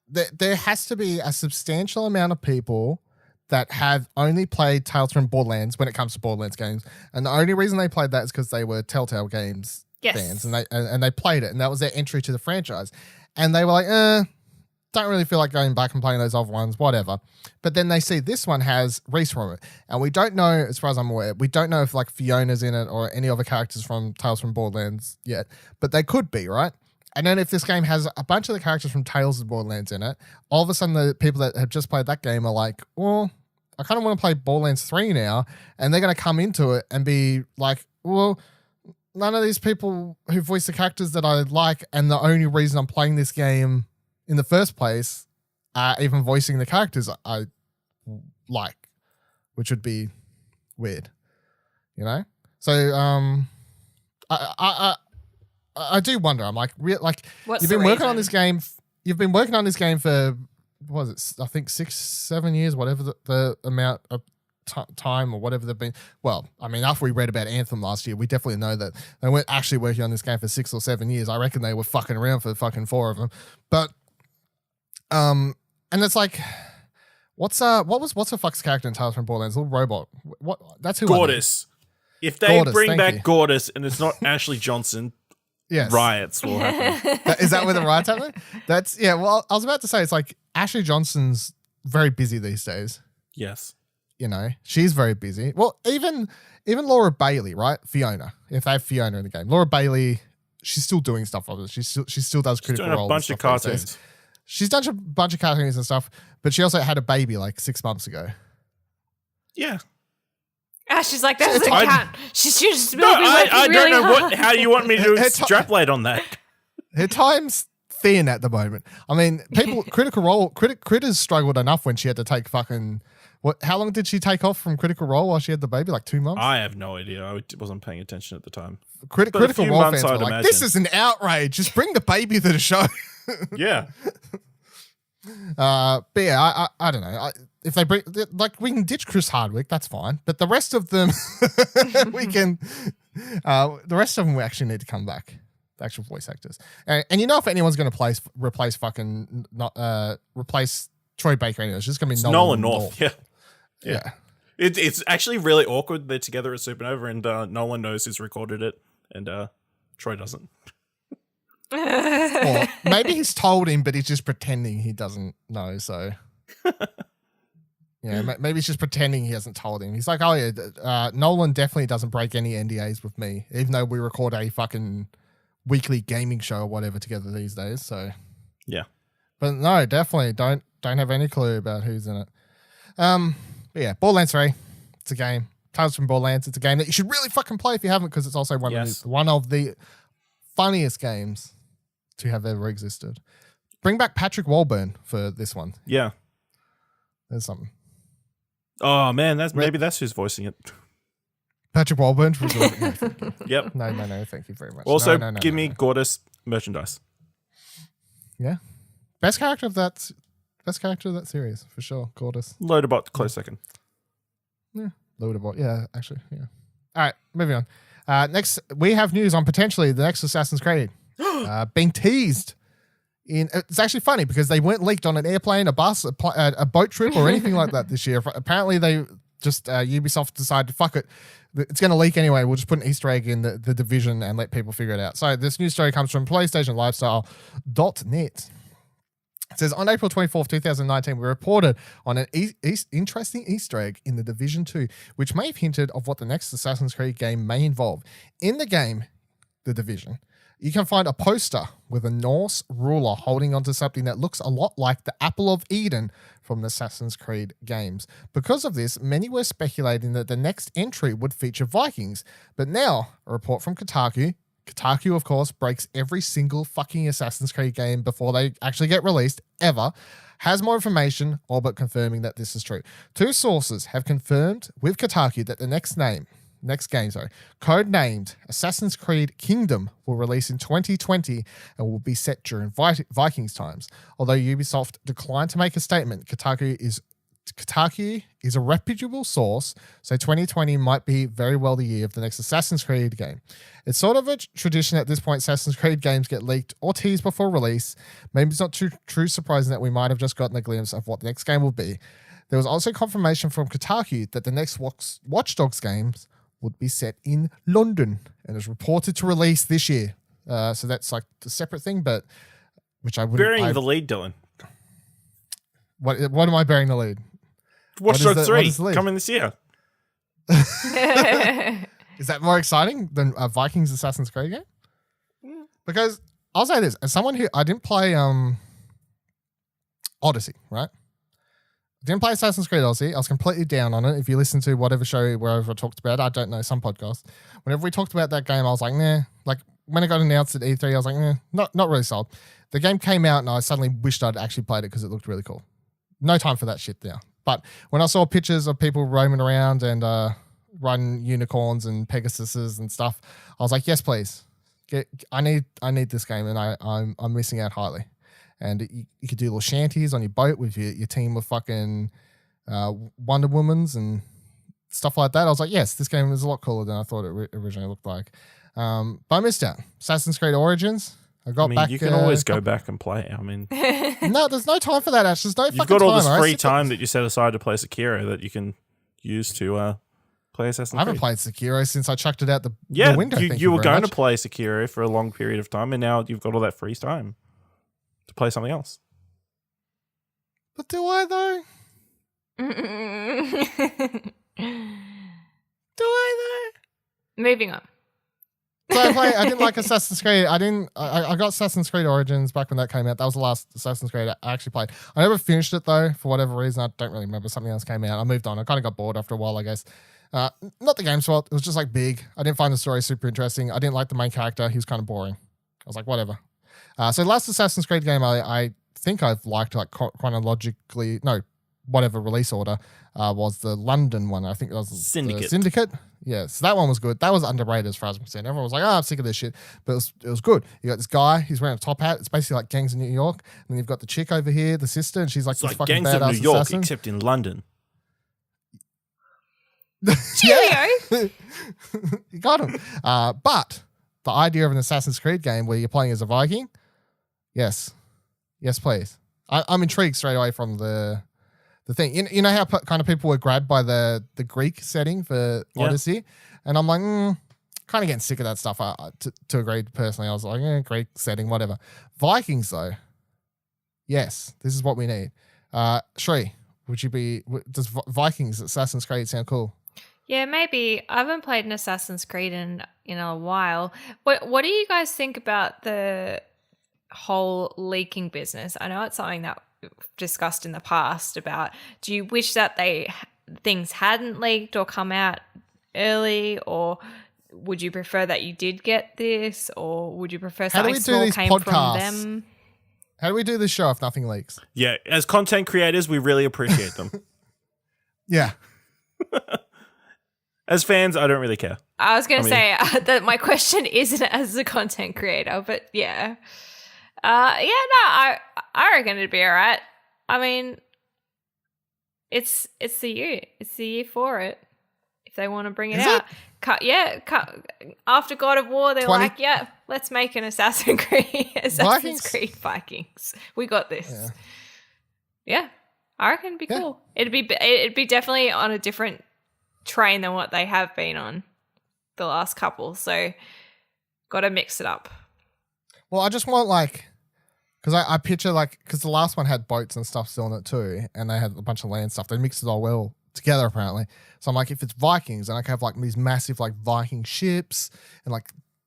there has to be a substantial amount of people that have only played Tales from Borderlands when it comes to Borderlands games. And the only reason they played that is because they were Telltale Games fans and they played it and that was their entry to the franchise. And they were like, don't really feel like going back and playing those other ones, whatever. But then they see this one has Reese from it. And we don't know, as far as I'm aware, we don't know if like Fiona's in it or any other characters from Tales from Borderlands yet. But they could be, right? And then if this game has a bunch of the characters from Tales of Borderlands in it, all of a sudden the people that have just played that game are like, well, I kind of want to play Borderlands 3 now. And they're going to come into it and be like, well, none of these people who voice the characters that I like and the only reason I'm playing this game in the first place are even voicing the characters I like, which would be weird, you know? So I do wonder. I'm like, What's you've been the working on reason? this game. You've been working on this game for what was it? I think 6-7 years, whatever the amount of time or whatever they've been. Well, I mean, after we read about Anthem last year, we definitely know that they weren't actually working on this game for 6 or 7 years. I reckon they were fucking around for fucking 4 of them. But and it's like, what's the fuck's character in Tales from Borderlands? Little robot. What? That's who. Gortys. If they Gortys, bring thank back you. Gortys and it's not Ashley Johnson, Yes. riots will happen. Is that where the riots happening? That's yeah. Well, I was about to say it's like Ashley Johnson's very busy these days. Yes. You know, she's very busy. Well, even Laura Bailey, right? Fiona. If they have Fiona in the game, Laura Bailey, she's still doing stuff. Obviously, she still does She's critical doing a roles. bunch of and stuff these days. cartoons. She's done a bunch of cartoons and stuff, but she also had a baby like 6 months ago. Yeah. She's like, that doesn't I- count. She should just No, I don't know hard. how you want me to Her extrapolate on that. Her time's thin at the moment. I mean, Critters struggled enough when she had to take fucking. How long did she take off from Critical Role while she had the baby? Like 2 months? I have no idea. I wasn't paying attention at the time. Critical but a few Role months, fans were I'd like, imagine. this is an outrage. Just bring the baby to the show. Yeah. But yeah, I don't know. If they bring, like, we can ditch Chris Hardwick, that's fine. But the rest of them, we can. The rest of them, we actually need to come back. The actual voice actors, and you know, if anyone's going to replace Troy Baker, anyway, it's just going to be It's Nolan Nolan North. Yeah. Yeah. It's actually really awkward. They're together at Supernova and no one knows who's recorded it and Troy doesn't. Or maybe he's told him, but he's just pretending he doesn't know. So, yeah, maybe he's just pretending he hasn't told him. He's like, oh, yeah, Nolan definitely doesn't break any NDAs with me, even though we record a fucking weekly gaming show or whatever together these days. So, Yeah. but no, definitely don't have any clue about who's in it. But yeah, Borderlands 3, it's a game. Tales from Borderlands, it's a game that you should really fucking play if you haven't, because it's also one of the funniest games to have ever existed. Bring back Patrick Warburton for this one. Yeah. There's something. Oh man, maybe that's who's voicing it. Patrick Warburton. No, thank you. Yep. No, thank you very much. Also, no, give me Gortys merchandise. Yeah, best character of that series for sure. Gortys. Loaderbot, close second. Yeah, Loaderbot. Yeah, actually, yeah. All right, moving on. Next, we have news on potentially the next Assassin's Creed being teased. It's actually funny because they weren't leaked on an airplane, a bus, a boat trip, or anything like that this year. Apparently, they just Ubisoft decided, fuck it, it's going to leak anyway. We'll just put an Easter egg in the Division and let people figure it out. So this news story comes from PlayStation Lifestyle.net. It says, on April 24th, 2019, we reported on an interesting Easter egg in The Division 2, which may have hinted of what the next Assassin's Creed game may involve. In the game, The Division, you can find a poster with a Norse ruler holding onto something that looks a lot like the Apple of Eden from the Assassin's Creed games. Because of this, many were speculating that the next entry would feature Vikings. But now, a report from Kotaku, of course, breaks every single fucking Assassin's Creed game before they actually get released, ever, has more information, all but confirming that this is true. Two sources have confirmed with Kotaku that the next game, codenamed Assassin's Creed Kingdom, will release in 2020 and will be set during Vikings times. Although Ubisoft declined to make a statement, Kotaku is a reputable source, so 2020 might be very well the year of the next Assassin's Creed game. It's sort of a tradition at this point. Assassin's Creed games get leaked or teased before release. Maybe it's not too surprising that we might have just gotten a glimpse of what the next game will be. There was also confirmation from Kotaku that the next Watch Dogs games would be set in London and is reported to release this year. So that's like a separate thing, but which I wouldn't... Burying the lead, Dylan. What am I bearing the lead? Watch Dogs 3 coming this year. Is that more exciting than a Vikings Assassin's Creed game? Yeah. Because I'll say this, as someone who I didn't play Odyssey, right? Didn't play Assassin's Creed Odyssey. I was completely down on it. If you listen to whatever show wherever I talked about it, I don't know, some podcast. Whenever we talked about that game, I was like, nah. Like when it got announced at E3, I was like, nah, not really sold. The game came out and I suddenly wished I'd actually played it because it looked really cool. No time for that shit now. But when I saw pictures of people roaming around and riding unicorns and Pegasuses and stuff, I was like, yes, please. I need this game, and I'm missing out highly. And you could do little shanties on your boat with your team of fucking Wonder Womans and stuff like that. I was like, yes, this game is a lot cooler than I thought it originally looked like. But I missed out. Assassin's Creed Origins. You can always go back and play. I mean, no, there's no time for that, Ash. There's no fucking time. You've got all this free time that you set aside to play Sekiro that you can use to play Assassin's Creed. I haven't played Sekiro since I chucked it out the window. You were going to play Sekiro for a long period of time, and now you've got all that free time to play something else. But do I though? Do I though? Moving on. So I didn't like Assassin's Creed. I got Assassin's Creed Origins back when that came out. That was the last Assassin's Creed I actually played. I never finished it though, for whatever reason. I don't really remember. Something else came out. I moved on. I kind of got bored after a while, I guess. Not the game's fault. It was just like big. I didn't find the story super interesting. I didn't like the main character. He was kind of boring. I was like, whatever. So the last Assassin's Creed game I think I've liked like chronologically, whatever release order, was the London one. I think it was Syndicate. Yeah, so that one was good. That was underrated as far as I'm concerned. Everyone was like, I'm sick of this shit. But it was good. You got this guy, he's wearing a top hat. It's basically like Gangs of New York. And then you've got the chick over here, the sister, and she's like this fucking Gangs badass of New York, assassin. except in London. Cheerio! You got him. But the idea of an Assassin's Creed game where you're playing as a Viking, yes, please. I'm intrigued straight away from the thing. You know how kind of people were grabbed by the Greek setting for Odyssey? And I'm like, kind kind of getting sick of that stuff. To agree personally, I was like, great setting, whatever. Vikings though, yes, this is what we need. Shree, does Vikings Assassin's Creed sound cool? Yeah, maybe. I haven't played an Assassin's Creed in a while. What do you guys think about the whole leaking business? I know it's something that we've discussed in the past about, do you wish that things hadn't leaked or come out early, or would you prefer that you did get this, or would you prefer something small came from them? How do we do this show if nothing leaks? Yeah, as content creators, we really appreciate them. Yeah. As fans, I don't really care. I was going to say that my question isn't as a content creator, but yeah. I reckon it'd be all right. I mean, it's the year. It's the year for it. If they want to bring it out. After God of War, they're like, yeah, let's make an Assassin's Creed Vikings. We got this. Yeah. I reckon it'd be cool. It'd be definitely on a different train than what they have been on the last couple. So got to mix it up. Well, I just want because I picture because the last one had boats and stuff still in it too, and they had a bunch of land stuff. They mixed it all well together apparently. So I'm like, if it's Vikings, and I can have these massive Viking ships and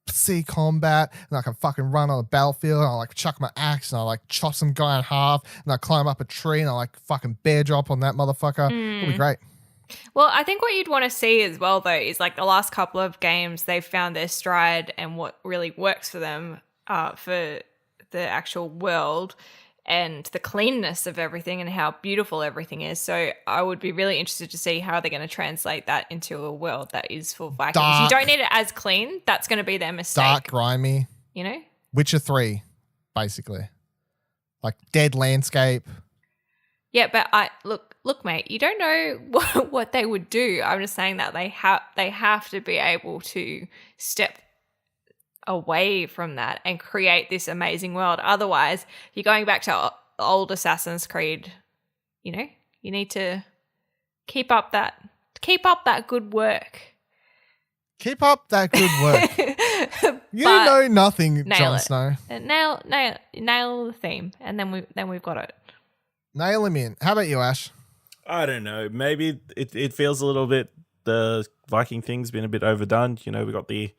sea combat, and I can fucking run on the battlefield, and I chuck my axe and I chop some guy in half, and I climb up a tree and I fucking bear drop on that motherfucker. It'll be great. Well, I think what you'd want to see as well though is the last couple of games they've found their stride and what really works for them for the actual world and the cleanness of everything and how beautiful everything is. So I would be really interested to see how they're going to translate that into a world that is for Vikings. Dark. You don't need it as clean. That's going to be their mistake. Dark, grimy. You know? Witcher 3, basically. Dead landscape. Yeah, but look, mate, you don't know what they would do. I'm just saying that they have to be able to step away from that and create this amazing world. Otherwise, you're going back to old Assassin's Creed. You know, you need to keep up that good work. Keep up that good work. You know nothing, Jon Snow. Nail the theme, and then we've got it. Nail him in. How about you, Ash? I don't know. Maybe it feels a little bit, the Viking thing's been a bit overdone. You know, we got the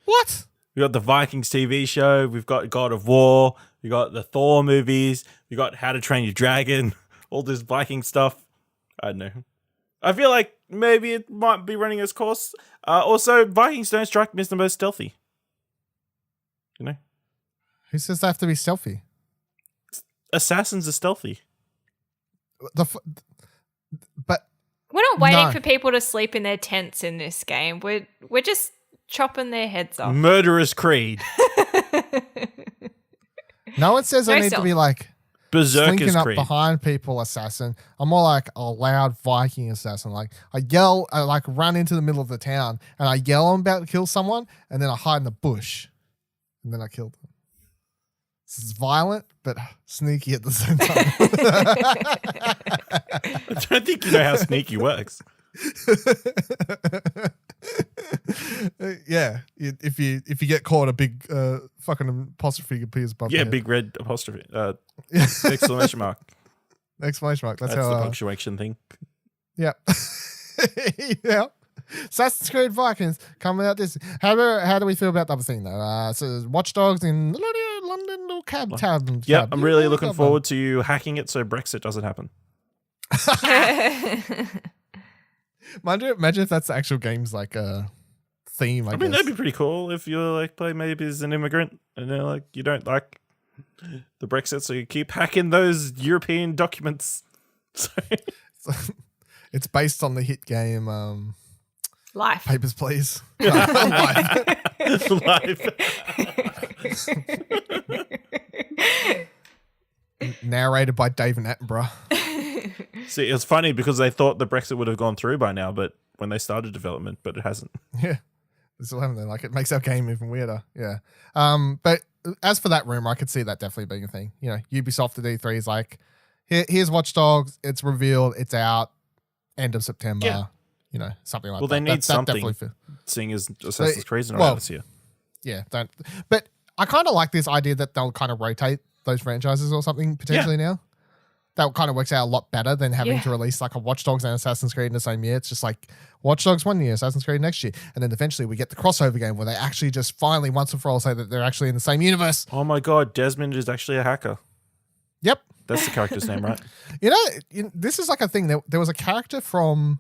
Vikings TV show. We've got God of War. We got the Thor movies. We got How to Train Your Dragon. All this Viking stuff. I don't know. I feel like maybe it might be running its course. Also, Vikings don't strike me as the most stealthy. You know? Who says they have to be stealthy? Assassins are stealthy. But we're not waiting for people to sleep in their tents in this game. We're just chopping their heads off. Murderous Creed. No one says I need to be Berserker's slinking up Creed. behind people assassin. I'm more like a loud Viking assassin. I yell, I run into the middle of the town and I yell I'm about to kill someone, and then I hide in the bush and then I kill them. This is violent, but sneaky at the same time. I don't think you know how sneaky works. Yeah, if you get caught, a big fucking apostrophe appears above. Yeah, your head. big red apostrophe. Exclamation mark. Exclamation mark. That's the how. punctuation thing. Yeah. Yeah. Assassin's Creed Vikings coming out this. How do we feel about the other thing though? So Watch Dogs in London or Cab Town. Yeah, I'm really looking forward to you hacking it so Brexit doesn't happen. Imagine if that's the actual game's theme. I mean, guess that'd be pretty cool if you're play maybe as an immigrant and they're you don't like the Brexit, so you keep hacking those European documents. So it's based on the hit game Life. Papers, Please. Life. Narrated by David Attenborough. See, it's funny because they thought the Brexit would have gone through by now, but when they started development, but it hasn't. Yeah. They still haven't. It makes our game even weirder. Yeah. But as for that rumor, I could see that definitely being a thing. You know, Ubisoft at E3 is here's Watch Dogs, it's revealed, it's out, end of September. Yeah. You know, something like that. Well, they need something, seeing as Assassin's Creed's not out this year. Yeah, don't. But I kind of like this idea that they'll kind of rotate those franchises or something potentially now. That kind of works out a lot better than having to release like a Watch Dogs and Assassin's Creed in the same year. It's just like Watch Dogs one year, Assassin's Creed next year. And then eventually we get the crossover game where they actually just finally once and for all say that they're actually in the same universe. Oh my God, Desmond is actually a hacker. Yep. That's the character's name, right? This is like a thing. There was a character from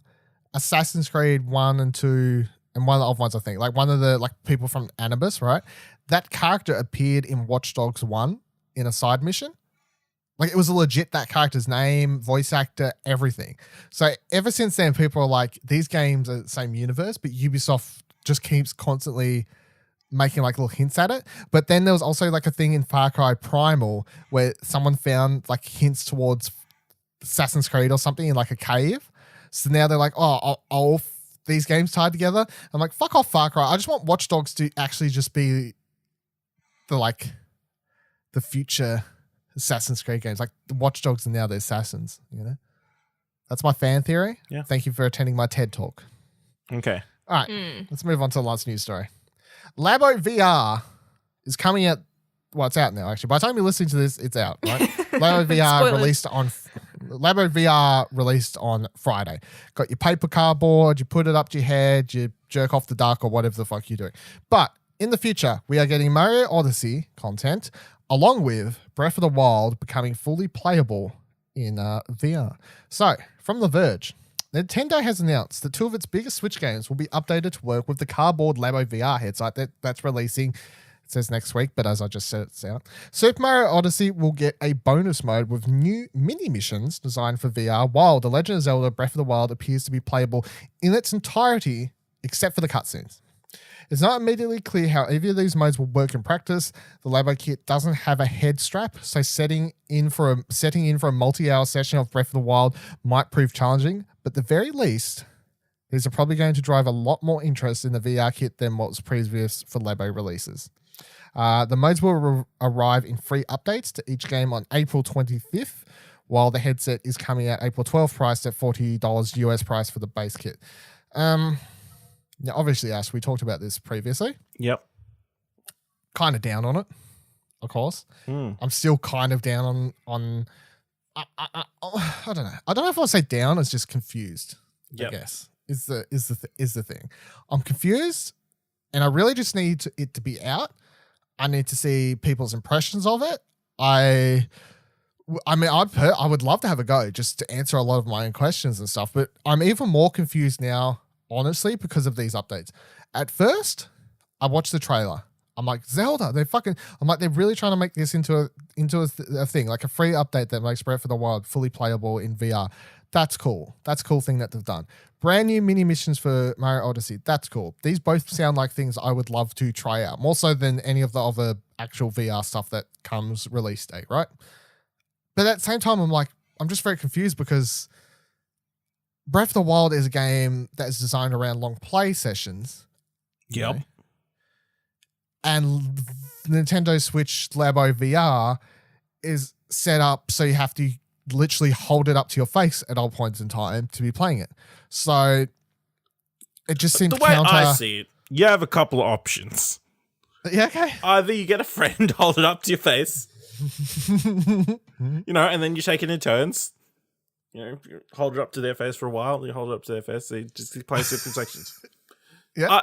Assassin's Creed 1 and 2 and one of the other ones, I think. Like one of the like people from Anubis, right? That character appeared in Watch Dogs 1 in a side mission. Like it was a legit that character's name, voice actor, everything. So ever since then, people are like, these games are the same universe, but Ubisoft just keeps constantly making like little hints at it. But then there was also like a thing in Far Cry Primal where someone found like hints towards Assassin's Creed or something in like a cave. So now they're like, oh, these games tied together. I'm like, fuck off Far Cry. I just want Watch Dogs to actually just be the future Assassin's Creed games. Like the Watch Dogs are now the Assassins, That's my fan theory. Yeah. Thank you for attending my TED Talk. Okay. All right. Let's move on to the last news story. Labo VR is coming out. Well, it's out now, actually. By the time you're listening to this, it's out, right? Labo VR released on Friday. Got your paper cardboard, you put it up to your head, you jerk off the duck or whatever the fuck you're doing. But in the future, we are getting Mario Odyssey content along with Breath of the Wild becoming fully playable in VR. So, from The Verge, Nintendo has announced that two of its biggest Switch games will be updated to work with the cardboard Labo VR headset that's releasing. It says next week, but as I just said, it's out. Super Mario Odyssey will get a bonus mode with new mini missions designed for VR, while The Legend of Zelda Breath of the Wild appears to be playable in its entirety, except for the cutscenes. It's not immediately clear how either of these modes will work in practice. The Labo kit doesn't have a head strap, so setting in for a multi-hour session of Breath of the Wild might prove challenging, but at the very least, these are probably going to drive a lot more interest in the VR kit than what was previous for Labo releases. The modes will arrive in free updates to each game on April 25th, while the headset is coming out April 12th, priced at $40 US price for the base kit. Now, obviously, Ash, we talked about this previously. Yep. Kind of down on it, of course. I'm still kind of down on I don't know. I don't know if I'll say down. It's just confused. I guess is the thing. I'm confused, and I really just need it to be out. I need to see people's impressions of it. I mean, I would love to have a go just to answer a lot of my own questions and stuff, but I'm even more confused now, honestly, because of these updates. At first, I watched the trailer. I'm like, Zelda, they're really trying to make this into a thing, like a free update that makes Breath of the Wild fully playable in VR. That's cool. That's a cool thing that they've done. Brand new mini missions for Mario Odyssey. That's cool. These both sound like things I would love to try out, more so than any of the other actual VR stuff that comes release date, right? But at the same time, I'm just very confused because Breath of the Wild is a game that is designed around long play sessions. Yep. And Nintendo Switch Labo VR is set up so you have to literally hold it up to your face at all points in time to be playing it. So it just seems the way I see it, you have a couple of options. Yeah, okay. Either you get a friend, hold it up to your face, and then you take it in turns. You hold it up to their face for a while, you hold it up to their face, so you just play different sections. Yeah.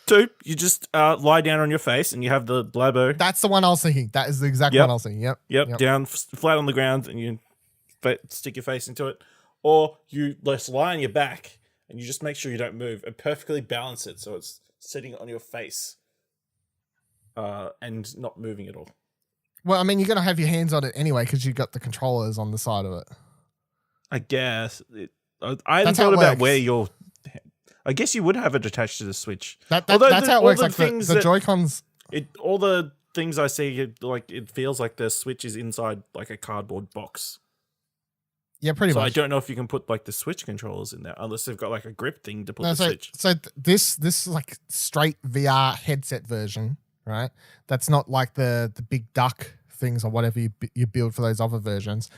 Two, you just lie down on your face and you have the Labo. That's the one I was thinking. That is the exact one I was thinking. Yep. Down flat on the ground and you stick your face into it. Or you just lie on your back and you just make sure you don't move and perfectly balance it so it's sitting on your face and not moving at all. Well, I mean, you're going to have your hands on it anyway because you've got the controllers on the side of it. I guess. I hadn't thought about where your... I guess you would have it attached to the Switch. That's how it works. Like the Joy-Cons... all the things I see, it feels like the Switch is inside like a cardboard box. Yeah, pretty much. So I don't know if you can put like the Switch controllers in there unless they've got like a grip thing to put the Switch. So this like straight VR headset version, right? That's not like the big duck things or whatever you build for those other versions.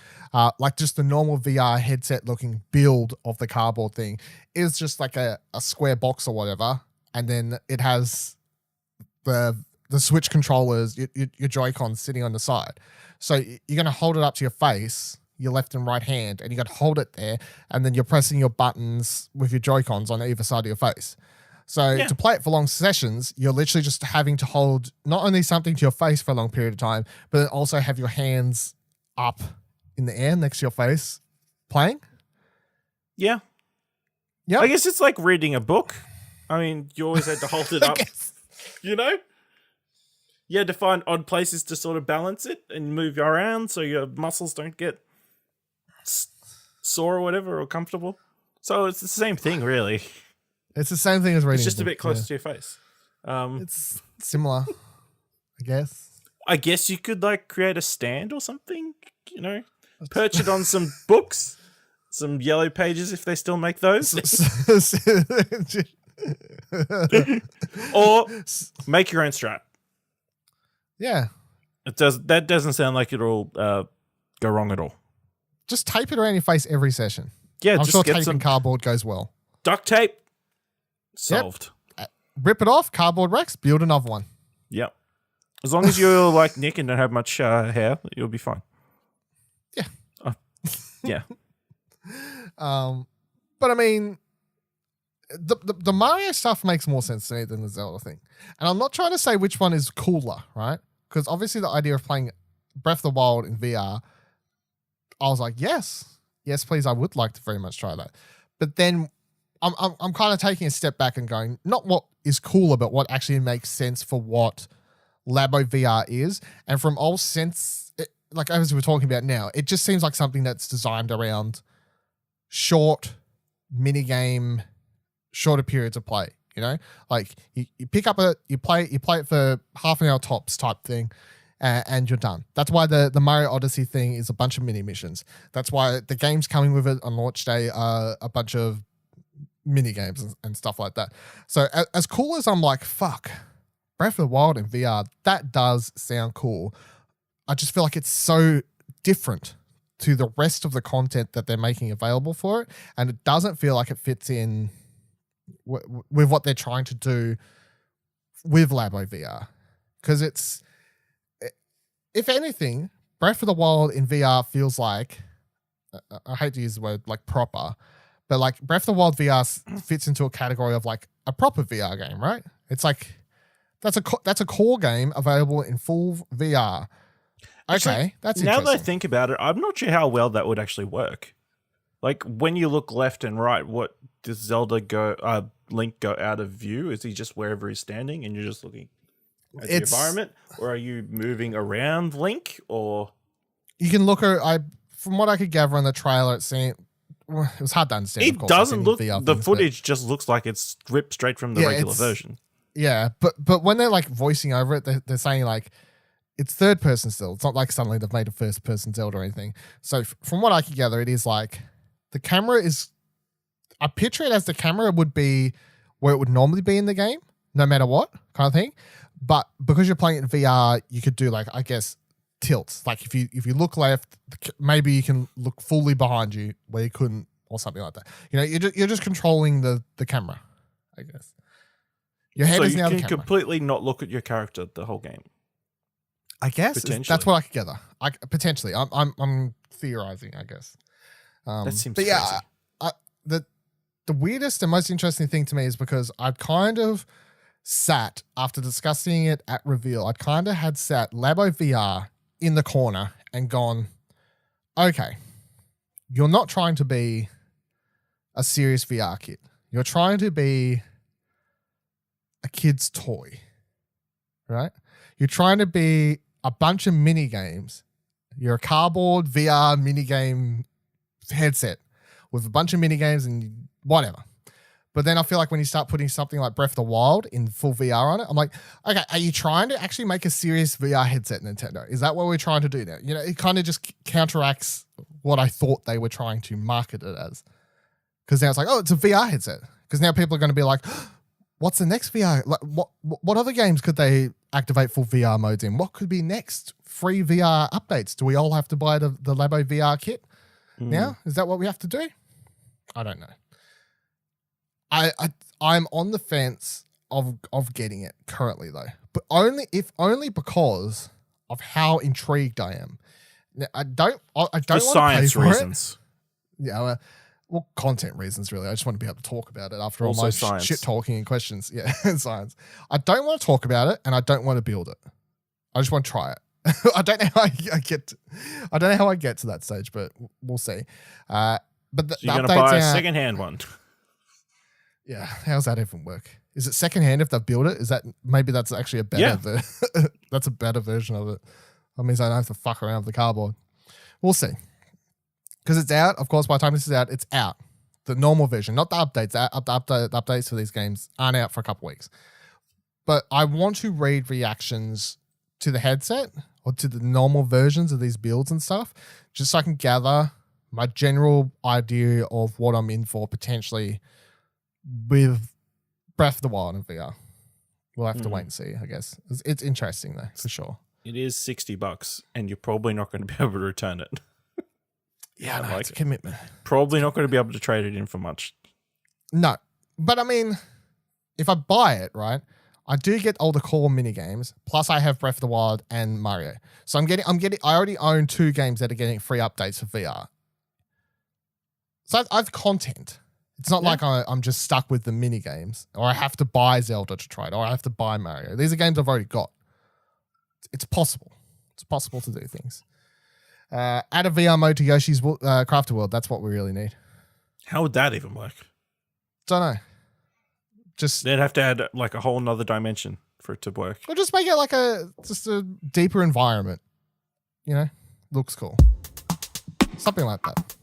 Like just the normal VR headset looking build of the cardboard thing is just like a square box or whatever, and then it has the the Switch controllers, your Joy-Cons sitting on the side. So you're going to hold it up to your face, your left and right hand, and you got to hold it there, and then you're pressing your buttons with your Joy-Cons on either side of your face. So to play it for long sessions, you're literally just having to hold not only something to your face for a long period of time, but then also have your hands up in the air next to your face playing. Yeah. Yeah. I guess it's like reading a book. I mean, you always had to hold it up, you know? You had to find odd places to sort of balance it and move you around so your muscles don't get sore or whatever, or comfortable. So it's the same thing, really. It's the same thing as reading. It's just a bit closer to your face. It's similar, I guess. I guess you could like create a stand or something, you know, perch it on some books, some yellow pages if they still make those, or make your own strap. Yeah, that doesn't sound like it'll go wrong at all. Just tape it around your face every session. Yeah, I'm just sure get taping some cardboard goes well. Duct tape. Solved. Yep. Rip it off, cardboard Rex, build another one. Yep. As long as you're like Nick and don't have much hair, you'll be fine. Yeah. Yeah. But I mean, the Mario stuff makes more sense to me than the Zelda thing. And I'm not trying to say which one is cooler, right? Because obviously the idea of playing Breath of the Wild in VR, I was like, yes, please, I would like to very much try that. But then I'm kind of taking a step back and going, not what is cooler, but what actually makes sense for what Labo VR is. And from all sense, like as we're talking about now, it just seems like something that's designed around short minigame, shorter periods of play. You know, like you pick up you play it for half an hour tops type thing, and you're done. That's why the Mario Odyssey thing is a bunch of mini missions. That's why the games coming with it on launch day are a bunch of mini games and stuff like that. So as cool as I'm like, fuck, Breath of the Wild in VR, that does sound cool. I just feel like it's so different to the rest of the content that they're making available for it, and it doesn't feel like it fits in with what they're trying to do with Labo VR. Because it's, if anything, Breath of the Wild in VR feels like, I hate to use the word like proper, but like Breath of the Wild VR fits into a category of like a proper VR game, right? It's like, that's a core game available in full VR. Okay, actually, that's now interesting. that I think about it, I'm not sure how well that would actually work. Like when you look left and right, what does Link go out of view? Is he just wherever he's standing and you're just looking at the environment, or are you moving around Link? Or you can look at, from what I could gather on the trailer, it was hard to understand. It doesn't look. The footage just looks like it's ripped straight from the regular version. Yeah, but when they're like voicing over it, they're saying like it's third person still. It's not like suddenly they've made a first person Zelda or anything. So from what I can gather, it is like the camera is. I picture it as the camera would be where it would normally be in the game, no matter what kind of thing. But because you're playing it in VR, you could do like, I guess, tilts. Like if you look left, maybe you can look fully behind you where you couldn't, or something like that. You know, you're just controlling the camera, I guess. Your head is now the camera. So you can completely not look at your character the whole game. I guess that's what I could gather. Potentially, I'm theorizing, I guess. That seems crazy. The weirdest and most interesting thing to me is because I'd kind of sat, after discussing it at reveal, I'd kind of had sat Labo VR in the corner and gone, okay, you're not trying to be a serious VR kid. You're trying to be a kid's toy, right? You're trying to be a bunch of mini games. You're a cardboard VR mini game headset with a bunch of mini games and whatever. But then I feel like when you start putting something like Breath of the Wild in full VR on it, I'm like, okay, are you trying to actually make a serious VR headset, Nintendo? Is that what we're trying to do now? You know, it kind of just counteracts what I thought they were trying to market it as. Because now it's like, oh, it's a VR headset. Because now people are going to be like, what's the next VR? Like, what other games could they activate full VR modes in? What could be next? Free VR updates? Do we all have to buy the Labo VR kit now? Is that what we have to do? I don't know. I'm on the fence of getting it currently though, but only because of how intrigued I am. Now, I don't For want to pay science for reasons. it. Yeah, well, content reasons really. I just want to be able to talk about it after Also all my science. shit talking and questions. Yeah, science. I don't want to talk about it, and I don't want to build it. I just want to try it. I don't know how I don't know how I get to that stage, but we'll see. But the, So you're the going to buy a updates out. second-hand one. Yeah, how's that even work? Is it secondhand if they build it? Is that maybe that's actually a better that's a better version of it. That means I don't have to fuck around with the cardboard. We'll see. Because it's out, of course, by the time this is out, it's out. The normal version, not the updates. The updates for these games aren't out for a couple weeks. But I want to read reactions to the headset or to the normal versions of these builds and stuff, just so I can gather my general idea of what I'm in for potentially with Breath of the Wild and VR. We'll have to wait and see, I guess. It's interesting though, for sure. It is $60, and you're probably not going to be able to return it. Yeah, no, like it's a commitment. Probably not going to be able to trade it in for much. No, but I mean, if I buy it, right, I do get all the core mini games. Plus, I have Breath of the Wild and Mario. So I'm getting. I already own 2 games that are getting free updates for VR. So I've content. It's not like I'm just stuck with the mini games, or I have to buy Zelda to try it, or I have to buy Mario. These are games I've already got. It's possible. It's possible to do things. Add a VR mode to Yoshi's Crafted World. That's what we really need. How would that even work? Don't know. Just They'd have to add like a whole nother dimension for it to work. or just make it like just a deeper environment. You know, looks cool. Something like that.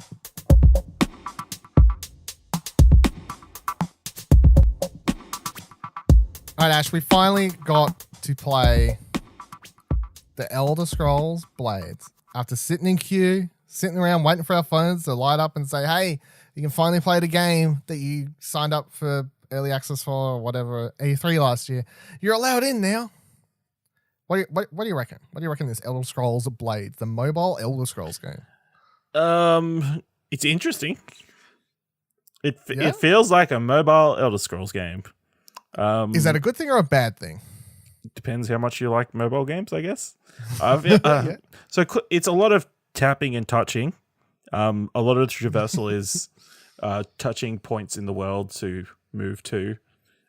All right, Ash. We finally got to play the Elder Scrolls Blades. After sitting in queue, sitting around waiting for our phones to light up and say, hey, you can finally play the game that you signed up for early access for or whatever, E3 last year. You're allowed in now. What do you reckon? What do you reckon this Elder Scrolls Blades, the mobile Elder Scrolls game? It's interesting. It feels like a mobile Elder Scrolls game. Is that a good thing or a bad thing? Depends how much you like mobile games, I guess. So it's a lot of tapping and touching. A lot of the traversal is touching points in the world to move to,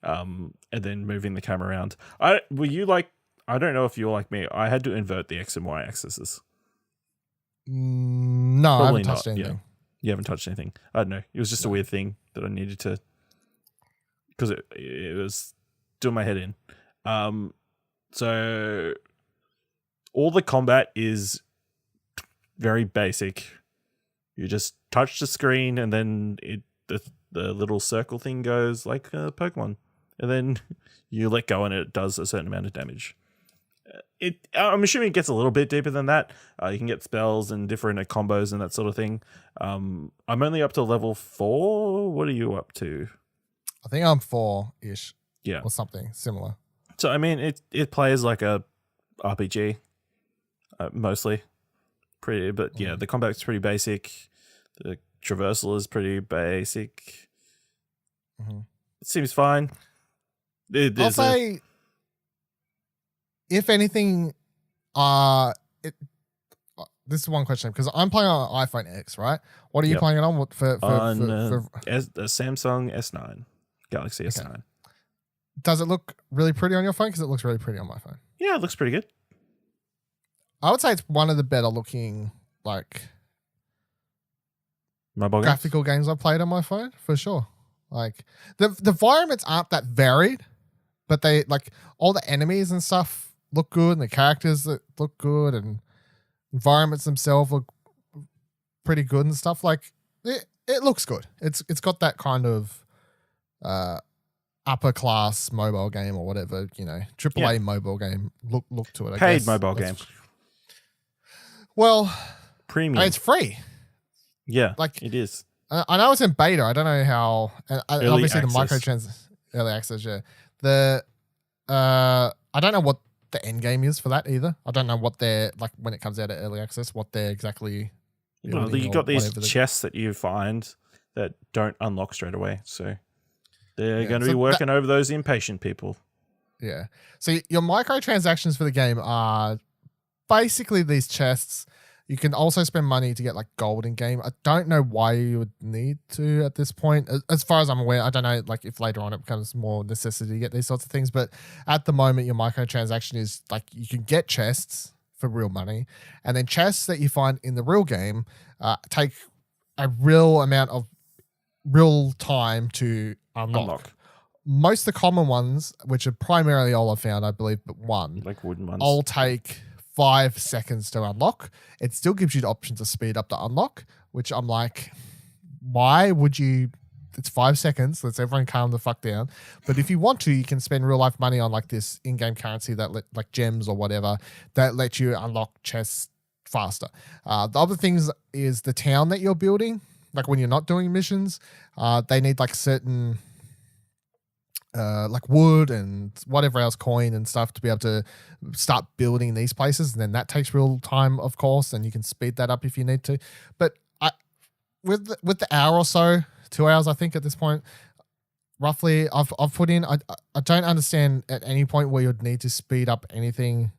and then moving the camera around. I don't know if you're like me. I had to invert the X and Y axes. No, I haven't touched anything. Yeah. You haven't touched anything. I don't know. It was just a weird thing that I needed to, because it was doing my head in. So all the combat is very basic. You just touch the screen and then the little circle thing goes like a Pokemon. And then you let go and it does a certain amount of damage. I'm assuming it gets a little bit deeper than that. You can get spells and different combos and that sort of thing. I'm only up to level 4. What are you up to? I think I'm 4-ish. Yeah. Or something similar. So, I mean, it plays like a RPG, mostly. But yeah, the combat's pretty basic. The traversal is pretty basic. Mm-hmm. It seems fine. I'll say, if anything, this is one question because I'm playing on iPhone X, right? What are you playing it on? What for the Samsung S9, Galaxy S9. Does it look really pretty on your phone? Because it looks really pretty on my phone. Yeah, it looks pretty good. I would say it's one of the better looking like mobile graphical games I've played on my phone for sure. Like the environments aren't that varied, but they like all the enemies and stuff look good, and the characters that look good, and environments themselves look pretty good and stuff. Like it looks good. It's got that kind of upper class mobile game or whatever, you know, AAA mobile game look to it. I guess. Mobile game. Well, premium. I mean, it's free. Yeah, like it is. I know it's in beta. I don't know how. Obviously, access. the microtrans early access. Yeah, I don't know what the end game is for that either. I don't know what they're like when it comes out of early access. What they're exactly. Well, you got these chests that you find that don't unlock straight away. So They're Yeah, going to so be working over those impatient people. Yeah. So your microtransactions for the game are basically these chests. You can also spend money to get like gold in game. I don't know why you would need to at this point. As far as I'm aware, I don't know like if later on it becomes more necessity to get these sorts of things. But at the moment, your microtransaction is like you can get chests for real money, and then chests that you find in the real game take a real amount of real time to unlock. Most of the common ones, which are primarily all I've found, I believe, but one, Like wooden ones. all take 5 seconds to unlock. It still gives you the option to speed up the unlock, which I'm like, why would you? It's 5 seconds. Let's everyone calm the fuck down. But if you want to, you can spend real life money on like this in-game currency that like gems or whatever that let you unlock chests faster. The other things is the town that you're building. Like when you're not doing missions, they need like certain like wood and whatever else, coin and stuff to be able to start building these places, and then that takes real time, of course, and you can speed that up if you need to. But with the hour or so, 2 hours, I think at this point, roughly, I've put in. I don't understand at any point where you'd need to speed up anything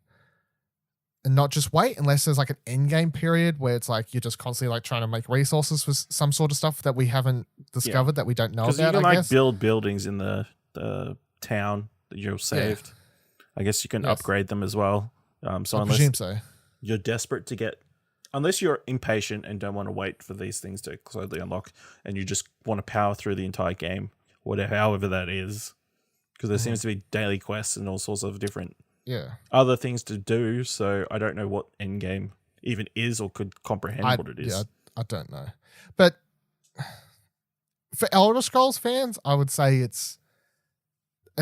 and not just wait, unless there's like an end game period where it's like you're just constantly like trying to make resources for some sort of stuff that we haven't discovered that we don't know about. Because you can I like guess. build buildings in the town that you've saved. Yeah. I guess you can upgrade them as well. So I unless presume so. You're desperate to get, unless you're impatient and don't want to wait for these things to slowly unlock, and you just want to power through the entire game, whatever, however that is, because there seems to be daily quests and all sorts of different other things to do. So I don't know what end game even is or could comprehend what it is. Yeah, I don't know. But for Elder Scrolls fans, I would say it's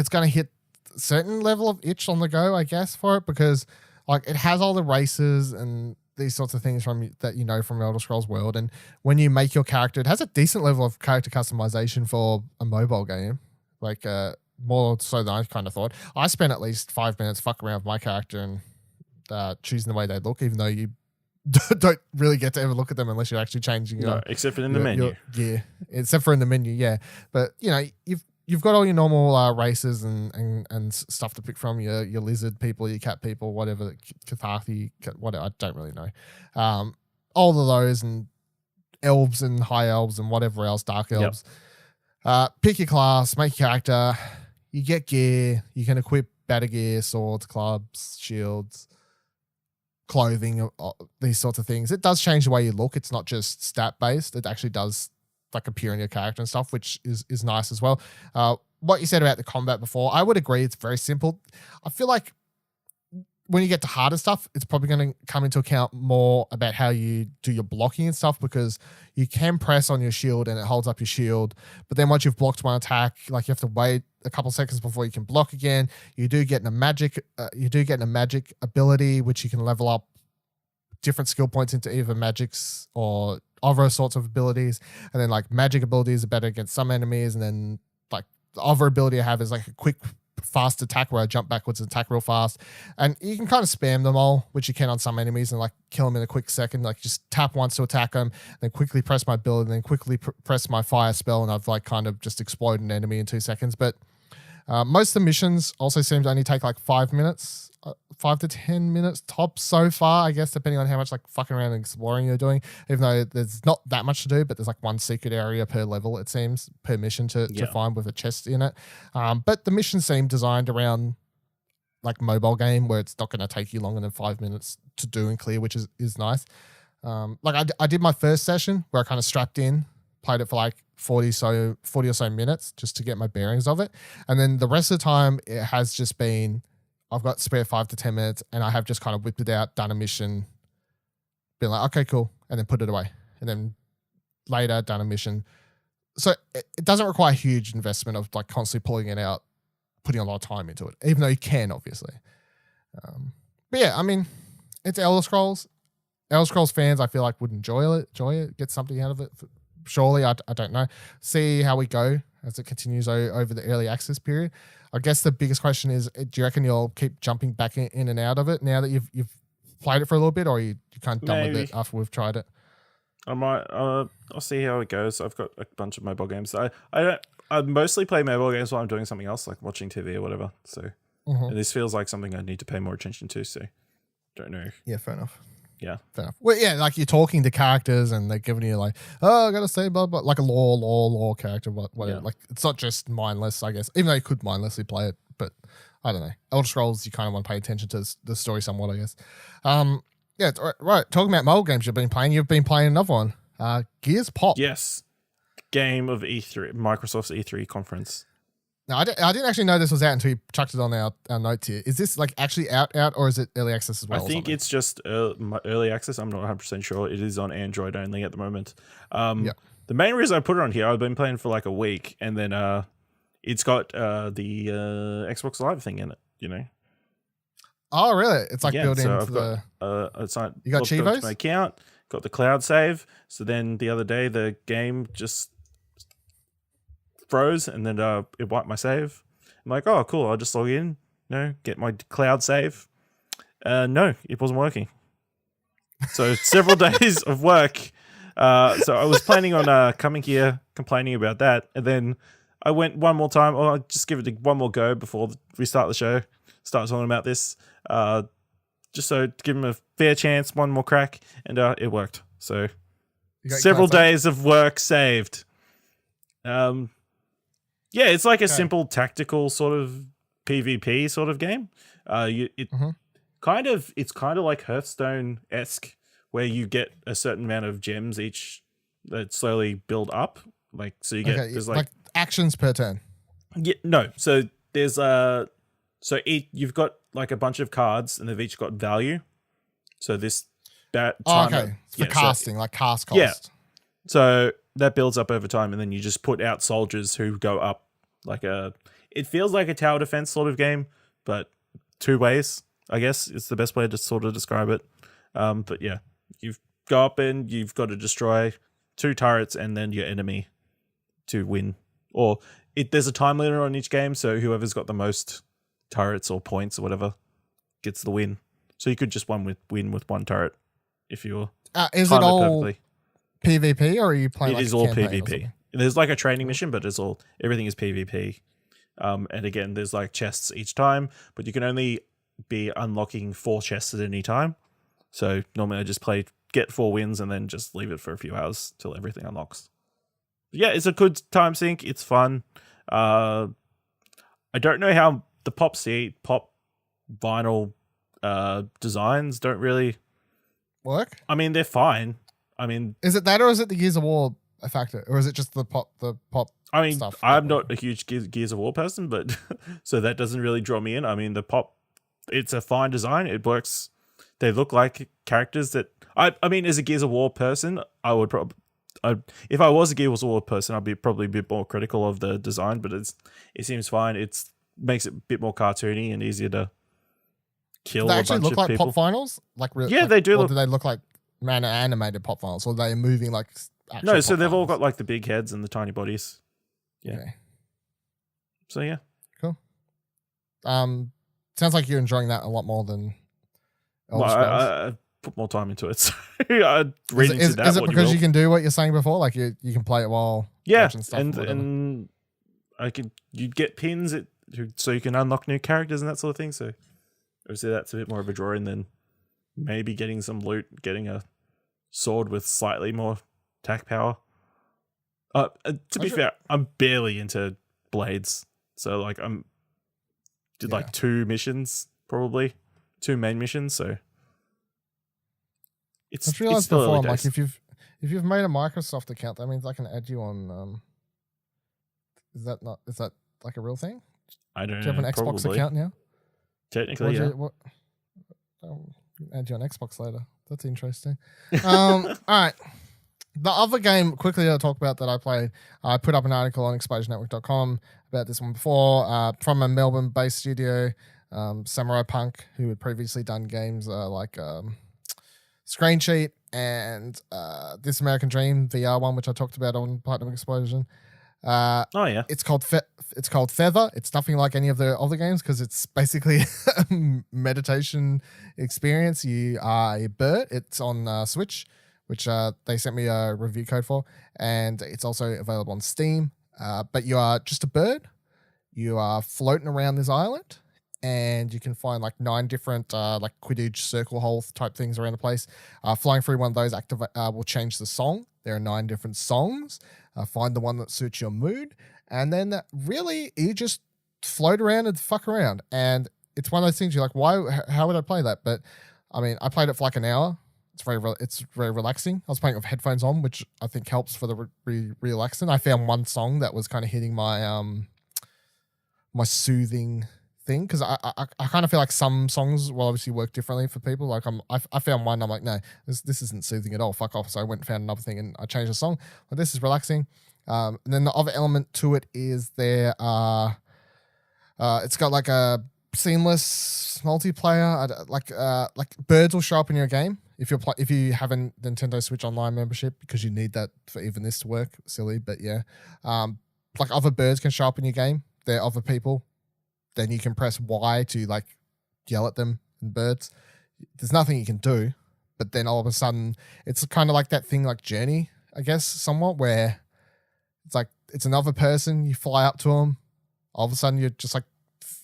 going to hit a certain level of itch on the go, I guess, for it, because like it has all the races and these sorts of things from that you know from Elder Scrolls World, and when you make your character, it has a decent level of character customization for a mobile game, like more so than I kind of thought. I spent at least 5 minutes fucking around with my character and choosing the way they look, even though you don't really get to ever look at them unless you're actually changing your, except for in the menu. Except for in the menu, yeah. But you know, you've got all your normal races and stuff to pick from, your lizard people, your cat people, whatever, Catharthi, whatever, I don't really know. All of those, and elves and high elves and whatever else, dark elves. Pick your class, make your character, you get gear, you can equip better gear, swords, clubs, shields, clothing, these sorts of things. It does change the way you look. It's not just stat based. It actually does like appear in your character and stuff, which is nice as well. What you said about the combat before, I would agree. It's very simple. I feel like when you get to harder stuff, it's probably going to come into account more about how you do your blocking and stuff, because you can press on your shield and it holds up your shield. But then once you've blocked one attack, like you have to wait a couple seconds before you can block again. You do get a magic ability, which you can level up different skill points into either magics or other sorts of abilities. And then like magic abilities are better against some enemies. And then like the other ability I have is like a quick fast attack where I jump backwards and attack real fast, and you can kind of spam them all, which you can on some enemies, and like kill them in a quick second. Like just tap once to attack them, then quickly press my build, and then quickly press my fire spell, and I've like kind of just exploded an enemy in 2 seconds. But most of the missions also seem to only take like 5 minutes, 5 to 10 minutes tops so far, I guess, depending on how much like fucking around and exploring you're doing, even though there's not that much to do, but there's like one secret area per level, it seems, per mission to find with a chest in it. But the missions seem designed around like mobile game where it's not going to take you longer than 5 minutes to do and clear, which is nice. Like I did my first session where I kind of strapped in, played it for like 40 or so minutes just to get my bearings of it. And then the rest of the time it has just been, I've got spare 5 to 10 minutes and I have just kind of whipped it out, done a mission, been like, okay, cool. And then put it away. And then later done a mission. So it doesn't require a huge investment of like constantly pulling it out, putting a lot of time into it, even though you can, obviously. But yeah, I mean, it's Elder Scrolls. Elder Scrolls fans, I feel like, would enjoy it, get something out of it. Surely, I don't know. See how we go as it continues over the early access period. I guess the biggest question is, do you reckon you'll keep jumping back in and out of it now that you've played it for a little bit, or you kind of done with it after we've tried it? I might. I'll see how it goes. I've got a bunch of mobile games. I don't. I mostly play mobile games while I'm doing something else, like watching TV or whatever. So and this feels like something I need to pay more attention to. So don't know. Yeah, fair enough. Yeah. Fair enough. Well, yeah, like you're talking to characters and they're giving you like, oh, I gotta say, blah, blah, like a lore character, whatever. Yeah. Like it's not just mindless, I guess. Even though you could mindlessly play it, but I don't know. Elder Scrolls, you kind of want to pay attention to the story somewhat, I guess. Yeah, right. Talking about mobile games you've been playing another one. Gears Pop. Yes. Game of E3, Microsoft's E3 conference. Now, I didn't actually know this was out until you chucked it on our notes here. Is this like actually out, or is it early access as well? I think it's just early access. I'm not 100% sure. It is on Android only at the moment. The main reason I put it on here, I've been playing for like a week, and then it's got the Xbox Live thing in it, you know? Oh, really? It's like built so into the... it's like You got logged onto Chivos? my account, got the cloud save. So then the other day, the game just froze, and then it wiped my save. I'm like, oh, cool. I'll just log in, get my cloud save. No, it wasn't working. So several days of work. So I was planning on coming here, complaining about that, and then I went one more time. Oh, I'll just give it one more go before we start the show. Start talking about this, just so to give him a fair chance, one more crack, and it worked. So several days of work saved. Yeah, it's like a simple tactical sort of PvP sort of game. It's kind of like Hearthstone-esque, where you get a certain amount of gems each that slowly build up. Like so, you get there's like actions per turn. Yeah, no. So there's you've got like a bunch of cards, and they've each got value. So this for casting, like cast cost. Yeah. So that builds up over time, and then you just put out soldiers who go up like it feels like a tower defense sort of game, but two ways, I guess it's the best way to sort of describe it. But yeah, you go up and you've got to destroy 2 turrets and then your enemy to win. Or there's a time limit on each game, so whoever's got the most turrets or points or whatever gets the win. So you could just win with one turret if you're is it all perfectly. PvP, or are you playing? It is all PvP. There's like a training mission, but everything is PvP. And again, there's like chests each time, but you can only be unlocking 4 chests at any time. So normally I just get 4 wins and then just leave it for a few hours till everything unlocks. Yeah, it's a good time sink. It's fun. I don't know how the pop vinyl designs don't really work. I mean, they're fine. I mean, is it that, or is it the Gears of War factor, or is it just the pop? I mean, stuff? I'm not a huge Gears of War person, but so that doesn't really draw me in. I mean, the pop, it's a fine design. It works. They look like characters that I mean, as a Gears of War person, I would probably. If I was a Gears of War person, I'd be probably a bit more critical of the design, but it seems fine. It makes it a bit more cartoony and easier to kill. They a actually bunch look of like people. pop finals, Yeah, they do. Or do they look like animated pop finals, or are they moving like? No, so they've all got like the big heads and the tiny bodies. Yeah. Okay. So yeah. Cool. Sounds like you're enjoying that a lot more than. I put more time into it. So I'd read into that. Is it because you can do what you're saying before? Like you can play it while watching stuff. And you'd get pins so you can unlock new characters and that sort of thing. So obviously that's a bit more of a draw in than maybe getting some loot, getting a sword with slightly more attack power. To be fair, I'm barely into blades. So like did like 2 missions, probably 2 main missions. So I just realized before, I'm like, if you've made a Microsoft account, that means I can add you on. Is that like a real thing? I don't know. Do you have an Xbox account now? Technically, yeah. I'll add you on Xbox later. That's interesting. All right. The other game, quickly I'll talk about that I played. I put up an article on ExposureNetwork.com about this one before, from a Melbourne-based studio, Samurai Punk, who had previously done games like Screen Sheet and This American Dream VR one, which I talked about on Platinum Explosion. It's called Feather. It's nothing like any of the other games because it's basically a meditation experience. You are a bird. It's on Switch, which they sent me a review code for, and it's also available on Steam. but you are just a bird. You are floating around this island, and you can find like 9 different like Quidditch circle hole type things around the place. Flying through one of those will change the song. There are 9 different songs. Find the one that suits your mood, and then really you just float around and fuck around. And it's one of those things you're like, why? How would I play that? But I mean, I played it for like an hour. It's very relaxing. I was playing with headphones on, which I think helps for the relaxing. I found one song that was kind of hitting my my soothing thing, because I kind of feel like some songs will obviously work differently for people. Like I found one, I'm like, no, this isn't soothing at all. Fuck off. So I went and found another thing and I changed the song. But this is relaxing. And then the other element to it is there are it's got like a seamless multiplayer. Like birds will show up in your game if you have a Nintendo Switch Online membership, because you need that for even this to work. Silly, but yeah. Like other birds can show up in your game. They're other people. Then you can press Y to like yell at them and birds. There's nothing you can do, but then all of a sudden it's kind of like that thing like Journey, I guess, somewhat, where it's like it's another person. You fly up to them. All of a sudden you're just like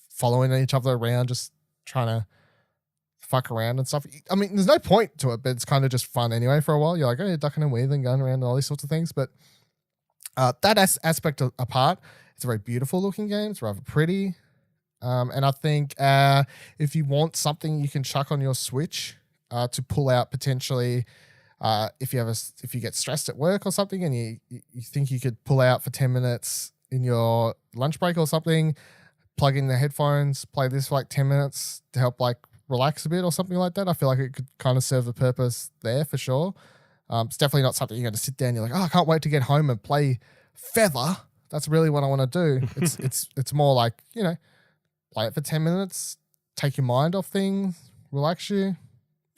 following each other around, just trying to fuck around and stuff. I mean, there's no point to it, but it's kind of just fun anyway for a while. You're like, oh, you're ducking and weaving, going around and all these sorts of things. But that aspect apart, it's a very beautiful looking game. It's rather pretty. And I think if you want something you can chuck on your Switch to pull out potentially, if you get stressed at work or something and you think you could pull out for 10 minutes in your lunch break or something, plug in the headphones, play this for like 10 minutes to help like relax a bit or something like that. I feel like it could kind of serve the purpose there for sure. It's definitely not something you're going to sit down and you're like, oh, I can't wait to get home and play Feather. That's really what I want to do. It's more like, you know, play it for 10 minutes, take your mind off things, relax you.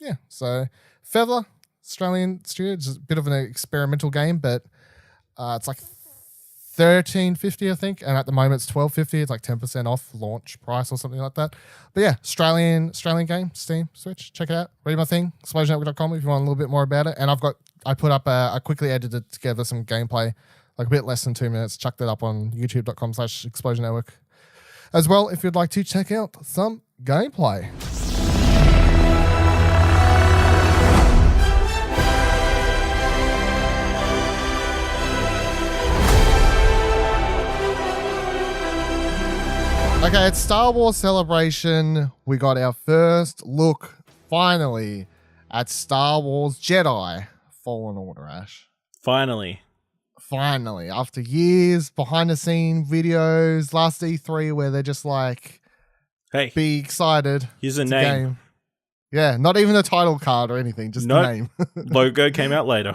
Yeah, so Feather, Australian studio. It's a bit of an experimental game, but it's like $13.50, I think, and at the moment it's $12.50. It's like 10% off launch price or something like that. But yeah, Australian game, Steam, Switch. Check it out. Read my thing, explosionnetwork.com if you want a little bit more about it. And I put up I quickly edited together some gameplay, like a bit less than 2 minutes. Chucked it up on youtube.com/explosionnetwork as well if you'd like to check out some gameplay. Okay, it's Star Wars Celebration. We got our first look, finally, at Star Wars Jedi Fallen Order, Ash. Finally, after years, behind the scene videos, last E3 where they're just like, hey, be excited. Here's a name. Game. Yeah, not even a title card or anything, just the name. Logo came out later.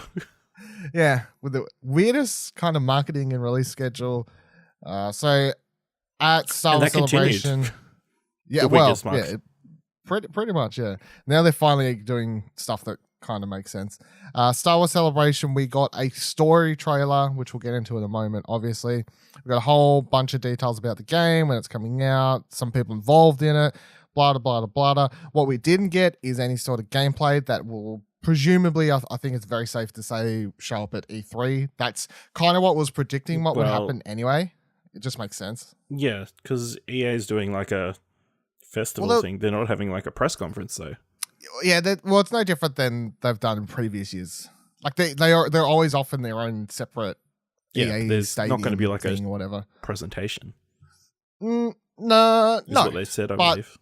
Yeah, with the weirdest kind of marketing and release schedule. So at Star Wars Celebration, yeah, well, yeah, pretty much, yeah. Now they're finally doing stuff that kind of makes sense. Star Wars Celebration, we got a story trailer, which we'll get into in a moment. Obviously, we got a whole bunch of details about the game, when it's coming out, some people involved in it, blah blah blah blah. What we didn't get is any sort of gameplay that will presumably, I think it's very safe to say, show up at E3. That's kind of what was predicting what would happen anyway. It just makes sense. Yeah, because EA is doing like a festival thing. They're not having like a press conference, though. Yeah, it's no different than they've done in previous years. Like they're always off in their own separate. EA there's not going to be like a or whatever presentation. No, is what they said, I believe.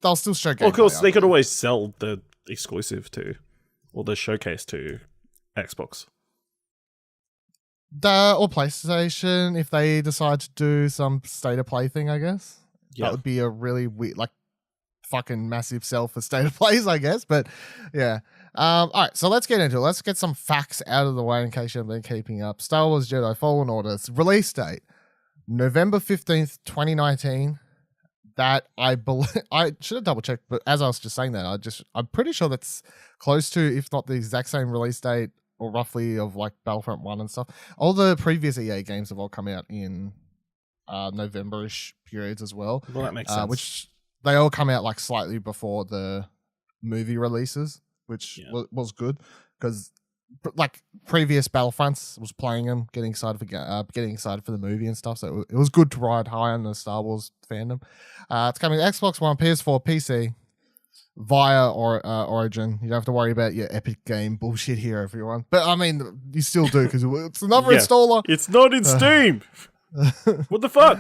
They'll still show gameplay. Well, of course, they could always sell the exclusive to, or the showcase to Xbox. Or PlayStation, if they decide to do some state of play thing, I guess. Yeah. That would be a really weird, like, fucking massive sell for state of plays, I guess. But yeah. All right, so let's get into it. Let's get some facts out of the way in case you've been keeping up. Star Wars Jedi Fallen Order. Release date, November 15th, 2019. That I should have double checked, but as I was just saying that, I'm pretty sure that's close to, if not the exact same release date, or roughly, of like Battlefront 1 and stuff. All the previous EA games have all come out in November-ish periods as well. Well, that makes sense. Which they all come out like slightly before the movie releases, which was good, because like previous Battlefronts, was playing them, getting excited for the movie and stuff. So it was good to ride high on the Star Wars fandom. It's coming to Xbox One, PS4, PC via Origin. You don't have to worry about your Epic Game bullshit here, everyone. But I mean, you still do because it's another installer. It's not in Steam. What the fuck?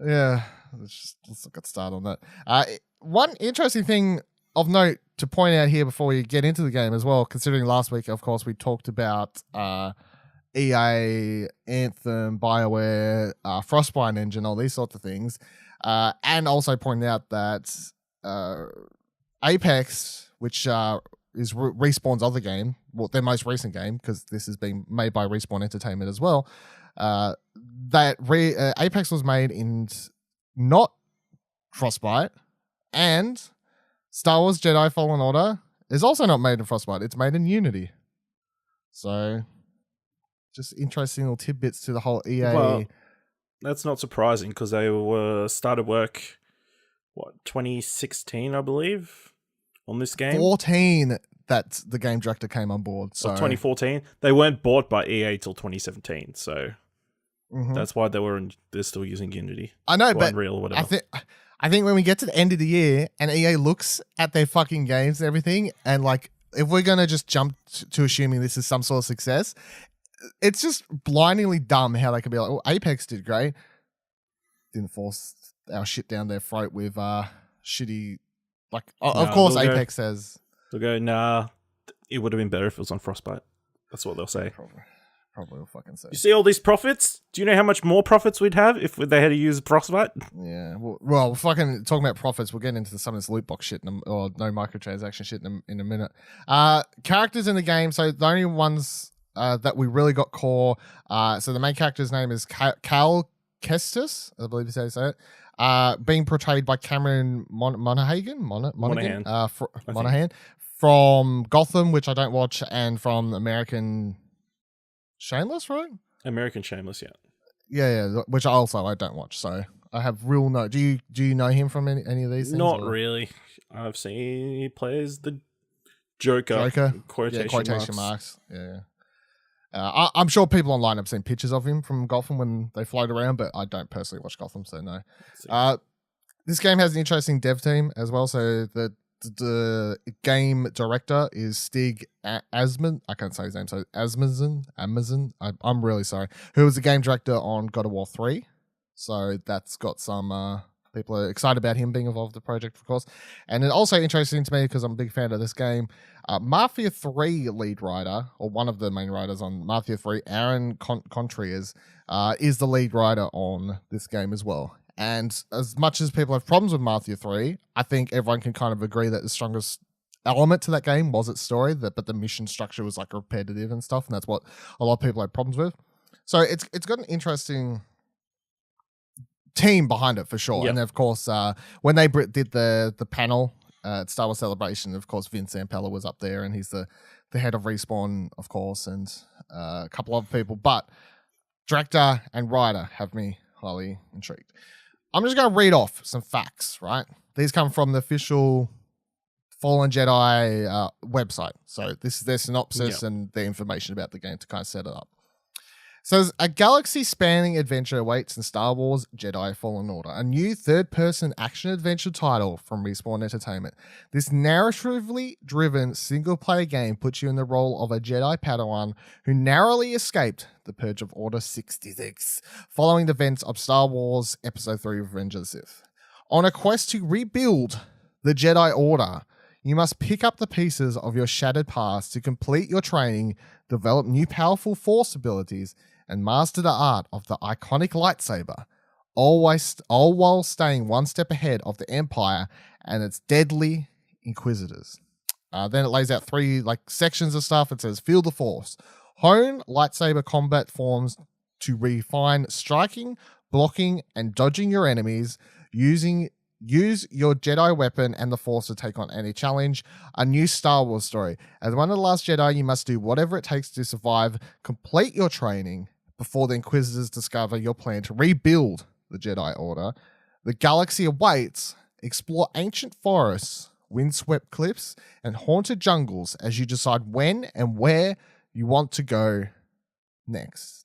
Yeah, let's get started on that. One interesting thing of note to point out here before we get into the game as well, considering last week, of course, we talked about EA, Anthem, BioWare, Frostbite engine, all these sorts of things, and also pointing out that Apex, which is Respawn's other game, well, their most recent game, because this has been made by Respawn Entertainment as well, Apex was made in not Frostbite, and Star Wars Jedi Fallen Order is also not made in Frostbite. It's made in Unity. So, just interesting little tidbits to the whole EA. Well, that's not surprising because they started work, 2016, I believe, on this game. 14 that the game director came on board. So 2014. They weren't bought by EA till 2017, so that's why they're still using Unity. I know, but Unreal or whatever. I think when we get to the end of the year and EA looks at their fucking games and everything, and like, if we're going to just jump to assuming this is some sort of success, it's just blindingly dumb how they can be like, oh, Apex did great. Didn't force our shit down their throat with shitty, like, of course Apex says. They'll go, nah, it would have been better if it was on Frostbite. That's what they'll say. Probably will fucking say. You see all these profits? Do you know how much more profits we'd have if they had to use Frostbite? Yeah, well, fucking talking about profits, we'll get into some of this loot box shit or no microtransaction shit in a minute. Characters in the game, so the only ones that we really got core, so the main character's name is Cal Kestis, I believe is how you say it, being portrayed by Cameron Monaghan from Gotham, which I don't watch, and from American Shameless, right? American Shameless, yeah. Yeah, which I don't watch, so I have real no. Do you know him from any of these things? Not really. I've seen he plays the Joker. Quotation marks. Yeah. I'm sure people online have seen pictures of him from Gotham when they float around, but I don't personally watch Gotham, so no. This game has an interesting dev team as well, so the game director is Stig Asman. I can't say his name, so Amazon. I'm really sorry. Who was the game director on God of War 3. So that's got some people are excited about him being involved in the project, of course. And it's also interesting to me because I'm a big fan of this game. Mafia 3 lead writer, or one of the main writers on Mafia 3, Aaron Contreras, is the lead writer on this game as well. And as much as people have problems with Mafia 3, I think everyone can kind of agree that the strongest element to that game was its story, but the mission structure was like repetitive and stuff, and that's what a lot of people had problems with. So it's got an interesting team behind it for sure. Yep. And of course, when they did the panel at Star Wars Celebration, of course, Vince Zampella was up there, and he's the head of Respawn, of course, and a couple other people. But director and writer have me highly intrigued. I'm just going to read off some facts, right? These come from the official Fallen Jedi website. So this is their synopsis and the information about the game to kind of set it up. So a galaxy-spanning adventure awaits in Star Wars Jedi Fallen Order, a new third-person action-adventure title from Respawn Entertainment. This narratively driven single-player game puts you in the role of a Jedi Padawan who narrowly escaped the Purge of Order 66, following the events of Star Wars Episode 3 Revenge of the Sith. On a quest to rebuild the Jedi Order, you must pick up the pieces of your shattered past to complete your training, develop new powerful Force abilities, and master the art of the iconic lightsaber, all while staying one step ahead of the Empire and its deadly Inquisitors. Then it lays out 3 sections of stuff. It says, feel the Force. Hone lightsaber combat forms to refine striking, blocking, and dodging your enemies, use your Jedi weapon and the Force to take on any challenge. A new Star Wars story. As one of the last Jedi, you must do whatever it takes to survive, complete your training before the Inquisitors discover your plan to rebuild the Jedi Order. The galaxy awaits. Explore ancient forests, windswept cliffs, and haunted jungles as you decide when and where you want to go next.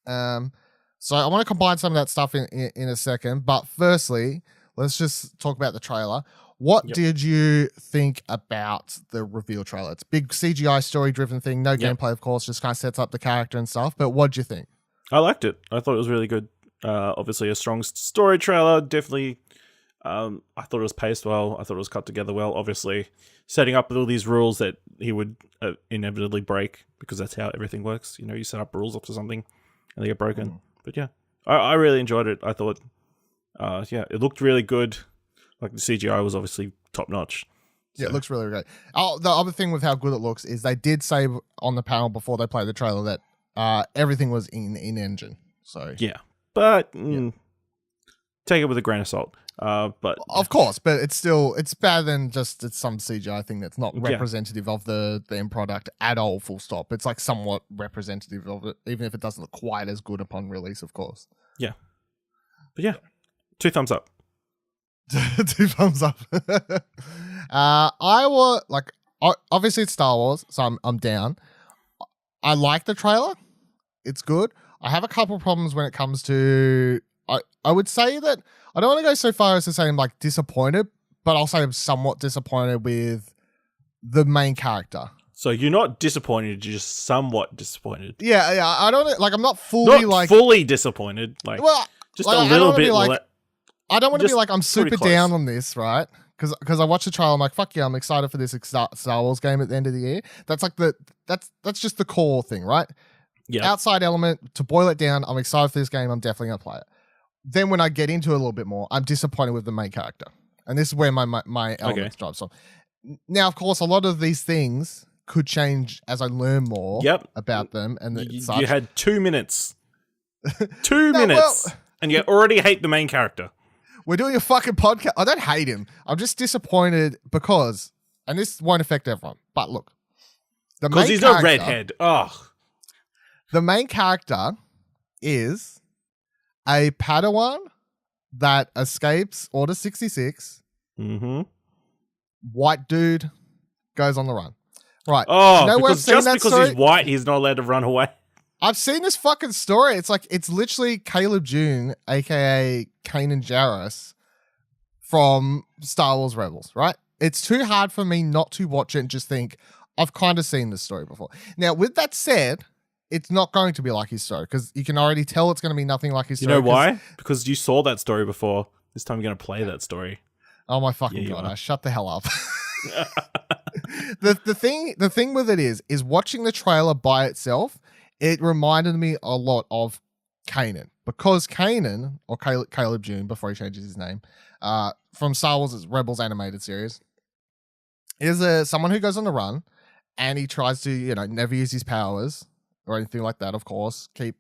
So I want to combine some of that stuff in a second, but firstly, let's just talk about the trailer. What did you think about the reveal trailer? It's a big CGI story-driven thing, no gameplay, of course, just kind of sets up the character and stuff, but what'd you think? I liked it. I thought it was really good. Obviously a strong story trailer, definitely. I thought it was paced well. I thought it was cut together well. Obviously, setting up all these rules that he would inevitably break, because that's how everything works. You know, you set up rules up to something and they get broken. But yeah, I really enjoyed it. I thought, it looked really good. Like, the CGI was obviously top notch. So. Yeah, it looks really great. Oh, the other thing with how good it looks is they did say on the panel before they played the trailer that everything was in engine. So yeah, but take it with a grain of salt. But of course, but it's better than just it's some CGI thing that's not representative of the end product at all. Full stop. It's like somewhat representative of it, even if it doesn't look quite as good upon release, of course. Yeah, but yeah, 2 thumbs up. 2 thumbs up. I was like, obviously it's Star Wars, so I'm down. I like the trailer. It's good. I have a couple problems when it comes to. I would say that I don't want to go so far as to say I'm like disappointed, but I'll say I'm somewhat disappointed with the main character. So you're not disappointed, you're just somewhat disappointed. Yeah. I don't like. I'm not fully fully disappointed. Like, well, just like, a little bit. I don't want to be like I'm super down on this, right? Because I watched the trailer, I'm like, fuck yeah, I'm excited for this Star Wars game at the end of the year. That's like that's just the core thing, right? Yeah. Outside element, to boil it down, I'm excited for this game. I'm definitely gonna play it. Then when I get into it a little bit more, I'm disappointed with the main character, and this is where my elements drop. So now, of course, a lot of these things could change as I learn more about them. And you had 2 minutes, 2 minutes, and you already hate the main character. We're doing a fucking podcast. I don't hate him. I'm just disappointed because, and this won't affect everyone, but look, because he's a redhead. Oh, the main character is a Padawan that escapes Order 66. Mm-hmm. White dude goes on the run. Right. Oh, because just because he's white, he's not allowed to run away. I've seen this fucking story. It's like, it's literally Caleb June, aka Kanan Jarrus from Star Wars Rebels, right? It's too hard for me not to watch it and just think, I've kind of seen this story before. Now, with that said, it's not going to be like his story because you can already tell it's going to be nothing like his story. You know why? Because you saw that story before. This time you're going to play that story. Oh my fucking God. I shut the hell up. The thing with it is watching the trailer by itself, it reminded me a lot of Kanan, because Kanan, or Caleb June before he changes his name, from Star Wars' Rebels animated series, is someone who goes on the run and he tries to, never use his powers or anything like that, of course, to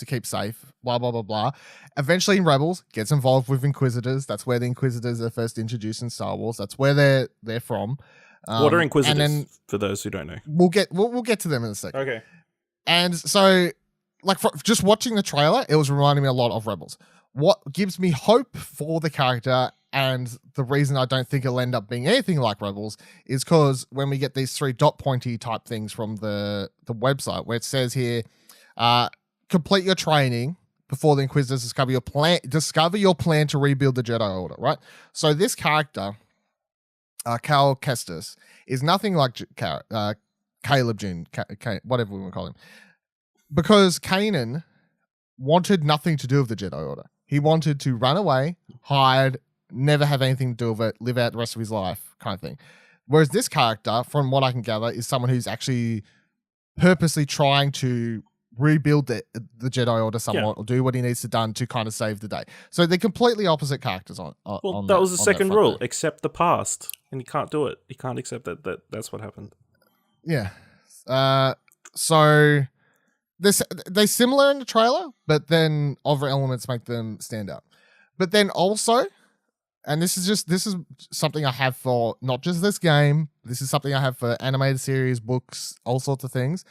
keep safe, blah, blah, blah, blah. Eventually in Rebels, gets involved with Inquisitors. That's where the Inquisitors are first introduced in Star Wars. That's where they're from. What are Inquisitors, for those who don't know? We'll get to them in a second. Okay. And so, like, just watching the trailer, it was reminding me a lot of Rebels. What gives me hope for the character, and the reason I don't think it'll end up being anything like Rebels, is because when we get these 3 dot pointy type things from the website, where it says here, complete your training before the Inquisitors discover your plan to rebuild the Jedi Order, right? So this character, Cal Kestis, is nothing like Caleb June, whatever we want to call him, because Kanan wanted nothing to do with the Jedi Order. He wanted to run away, hide, never have anything to do with it, live out the rest of his life, kind of thing. Whereas this character, from what I can gather, is someone who's actually purposely trying to rebuild the Jedi Order somewhat, or do what he needs to done to kind of save the day. So they're completely opposite characters on that was the second rule: accept the past, and you can't do it. You can't accept that's what happened. Yeah. So they're similar in the trailer, but then other elements make them stand out. But then also, and this is something I have for not just this game, this is something I have for animated series, books, all sorts of things.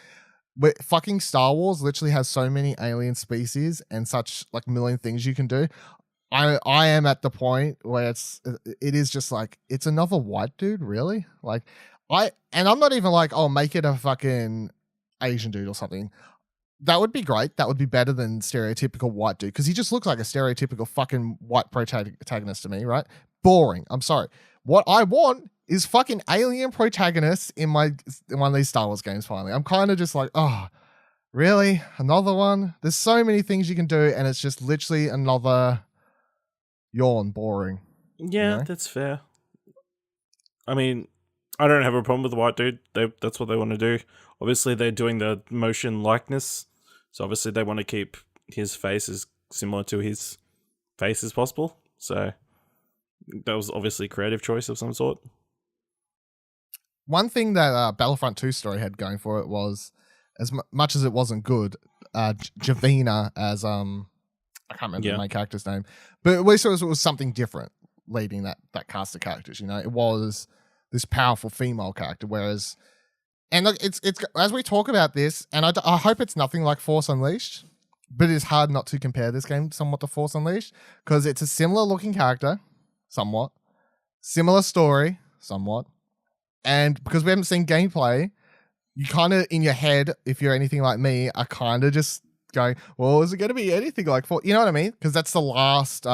But fucking Star Wars literally has so many alien species and such like million things you can do. I am at the point where it is just like, it's another white dude, really? Like, I'm not even like, oh, make it a fucking Asian dude or something. That would be great. That would be better than stereotypical white dude, because he just looks like a stereotypical fucking white protagonist to me, right? Boring. I'm sorry. What I want is fucking alien protagonists in one of these Star Wars games. Finally, I'm kind of just like, oh, really? Another one? There's so many things you can do, and it's just literally another yawn. Boring. Yeah, that's fair. I mean, I don't have a problem with the white dude. That's what they want to do. Obviously, they're doing the motion likeness, so obviously they want to keep his face as similar to his face as possible. So that was obviously a creative choice of some sort. One thing that Battlefront 2 story had going for it was, as much as it wasn't good, Javina as I can't remember the main character's name, but at least it was something different leading that cast of characters. You know, it was this powerful female character, whereas, and look, it's as we talk about this, and I hope it's nothing like Force Unleashed, but it's hard not to compare this game somewhat to Force Unleashed, because it's a similar looking character, somewhat, similar story, somewhat, and because we haven't seen gameplay, you kind of, in your head, if you're anything like me, are kind of just going, well, is it going to be anything like Force? You know what I mean? Because that's the last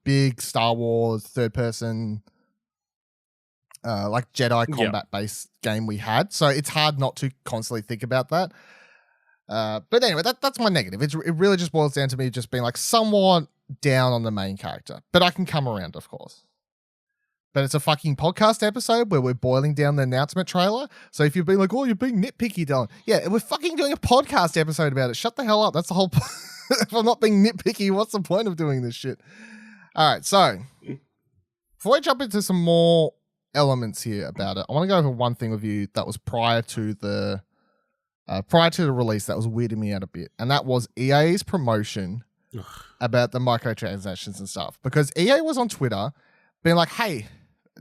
big Star Wars third-person like Jedi combat-based game we had. So it's hard not to constantly think about that. But anyway, that's my negative. It really just boils down to me just being like somewhat down on the main character. But I can come around, of course. But it's a fucking podcast episode where we're boiling down the announcement trailer. So if you've been like, oh, you're being nitpicky, Dylan. Yeah, we're fucking doing a podcast episode about it. Shut the hell up. That's the whole point. If I'm not being nitpicky, what's the point of doing this shit? All right, so before I jump into some more elements here about it, I want to go over one thing with you that was prior to the release that was weirding me out a bit, and that was EA's promotion about the microtransactions and stuff. Because EA was on Twitter being like, hey,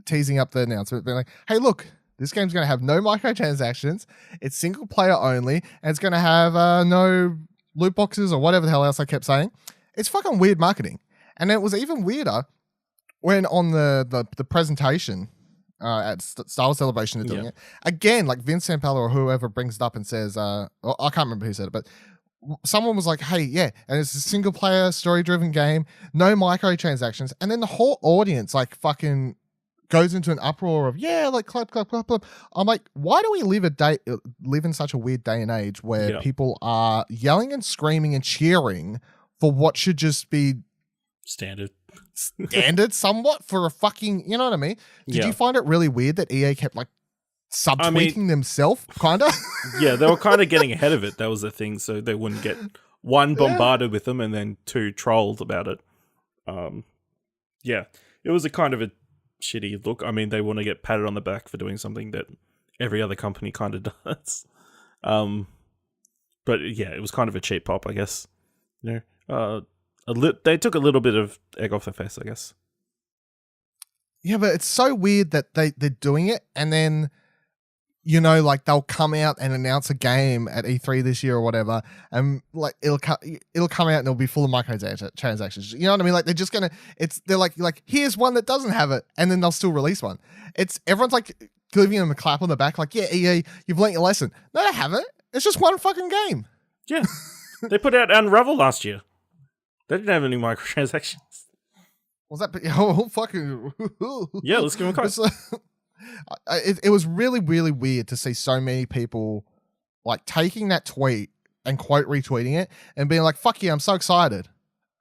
teasing up the announcement, being like, hey, look, this game's going to have no microtransactions, it's single player only, and it's going to have no loot boxes or whatever the hell else I kept saying. It's fucking weird marketing. And it was even weirder when on the presentation at Star Wars Celebration they're doing it. Again, like Vince Zampella or whoever brings it up and says, I can't remember who said it, but someone was like, hey, yeah, and it's a single player story driven game, no microtransactions. And then the whole audience like fucking goes into an uproar of, yeah, like clap, clap, clap, clap. I'm like, why do we live in such a weird day and age where people are yelling and screaming and cheering for what should just be standard somewhat for a fucking, you know what I mean? Did you find it really weird that EA kept like subtweeting themselves, kind of? Yeah, they were kind of getting ahead of it. That was the thing, so they wouldn't get one bombarded with them and then two trolled about it. It was a kind of a shitty look. I mean, they want to get patted on the back for doing something that every other company kind of does. But yeah, it was kind of a cheap pop, I guess. You know, they took a little bit of egg off their face, I guess. Yeah, but it's so weird that they're doing it, and then, you know, like they'll come out and announce a game at E3 this year or whatever, and like it'll come out and it'll be full of microtransactions. You know what I mean? Like they're like here's one that doesn't have it, and then they'll still release one. Everyone's like giving them a clap on the back, like, yeah, EA, you've learnt your lesson. No, they haven't. It's just one fucking game. Yeah, they put out Unravel last year. They didn't have any microtransactions. Was that? Oh, fucking. Yeah, let's give them a call. It was really, really weird to see so many people like taking that tweet and quote retweeting it and being like, fuck yeah, I'm so excited.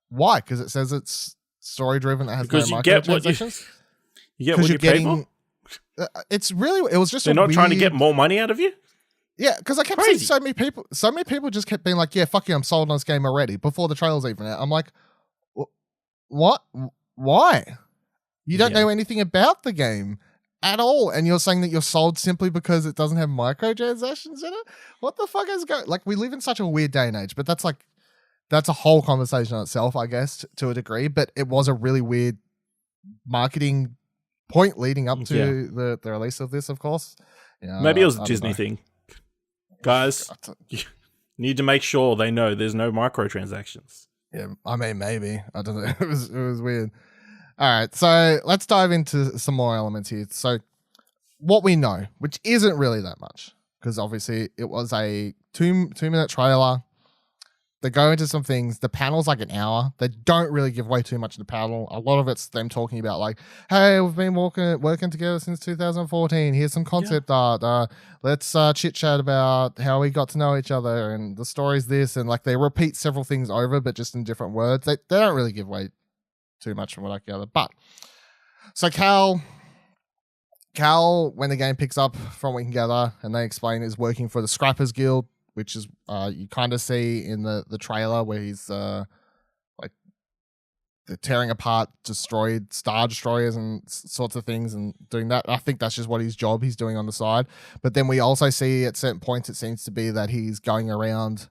Why? Because it says it's story driven. It has because no you get microtransactions. You get what you pay for? It was just they're not trying to get more money out of you? Yeah, because I kept seeing so many people just kept being like, yeah, fuck you, I'm sold on this game already before the trailer's even out. I'm like, what? Why? You don't know anything about the game at all, and you're saying that you're sold simply because it doesn't have microtransactions in it? What the fuck is going? Like, we live in such a weird day and age, but that's a whole conversation on itself, I guess, to a degree. But it was a really weird marketing point leading up to the release of this, of course. Maybe it was a Disney thing. Guys, you need to make sure they know there's no microtransactions. Yeah, I mean, maybe. I don't know. It was weird. All right, so let's dive into some more elements here. So what we know, which isn't really that much, because obviously it was a 2-minute trailer. They go into some things. The panel's like an hour. They don't really give away too much of the panel. A lot of it's them talking about like, hey, we've been working together since 2014. Here's some concept art. Let's chit chat about how we got to know each other and the story's this. And like they repeat several things over, but just in different words. They don't really give away too much from what I gather. But so Cal, when the game picks up from what we can gather, and they explain, is working for the Scrappers Guild, which is you kind of see in the trailer where he's like they're tearing apart destroyed Star Destroyers and sorts of things and doing that. I think that's just what his job he's doing on the side. But then we also see at certain points it seems to be that he's going around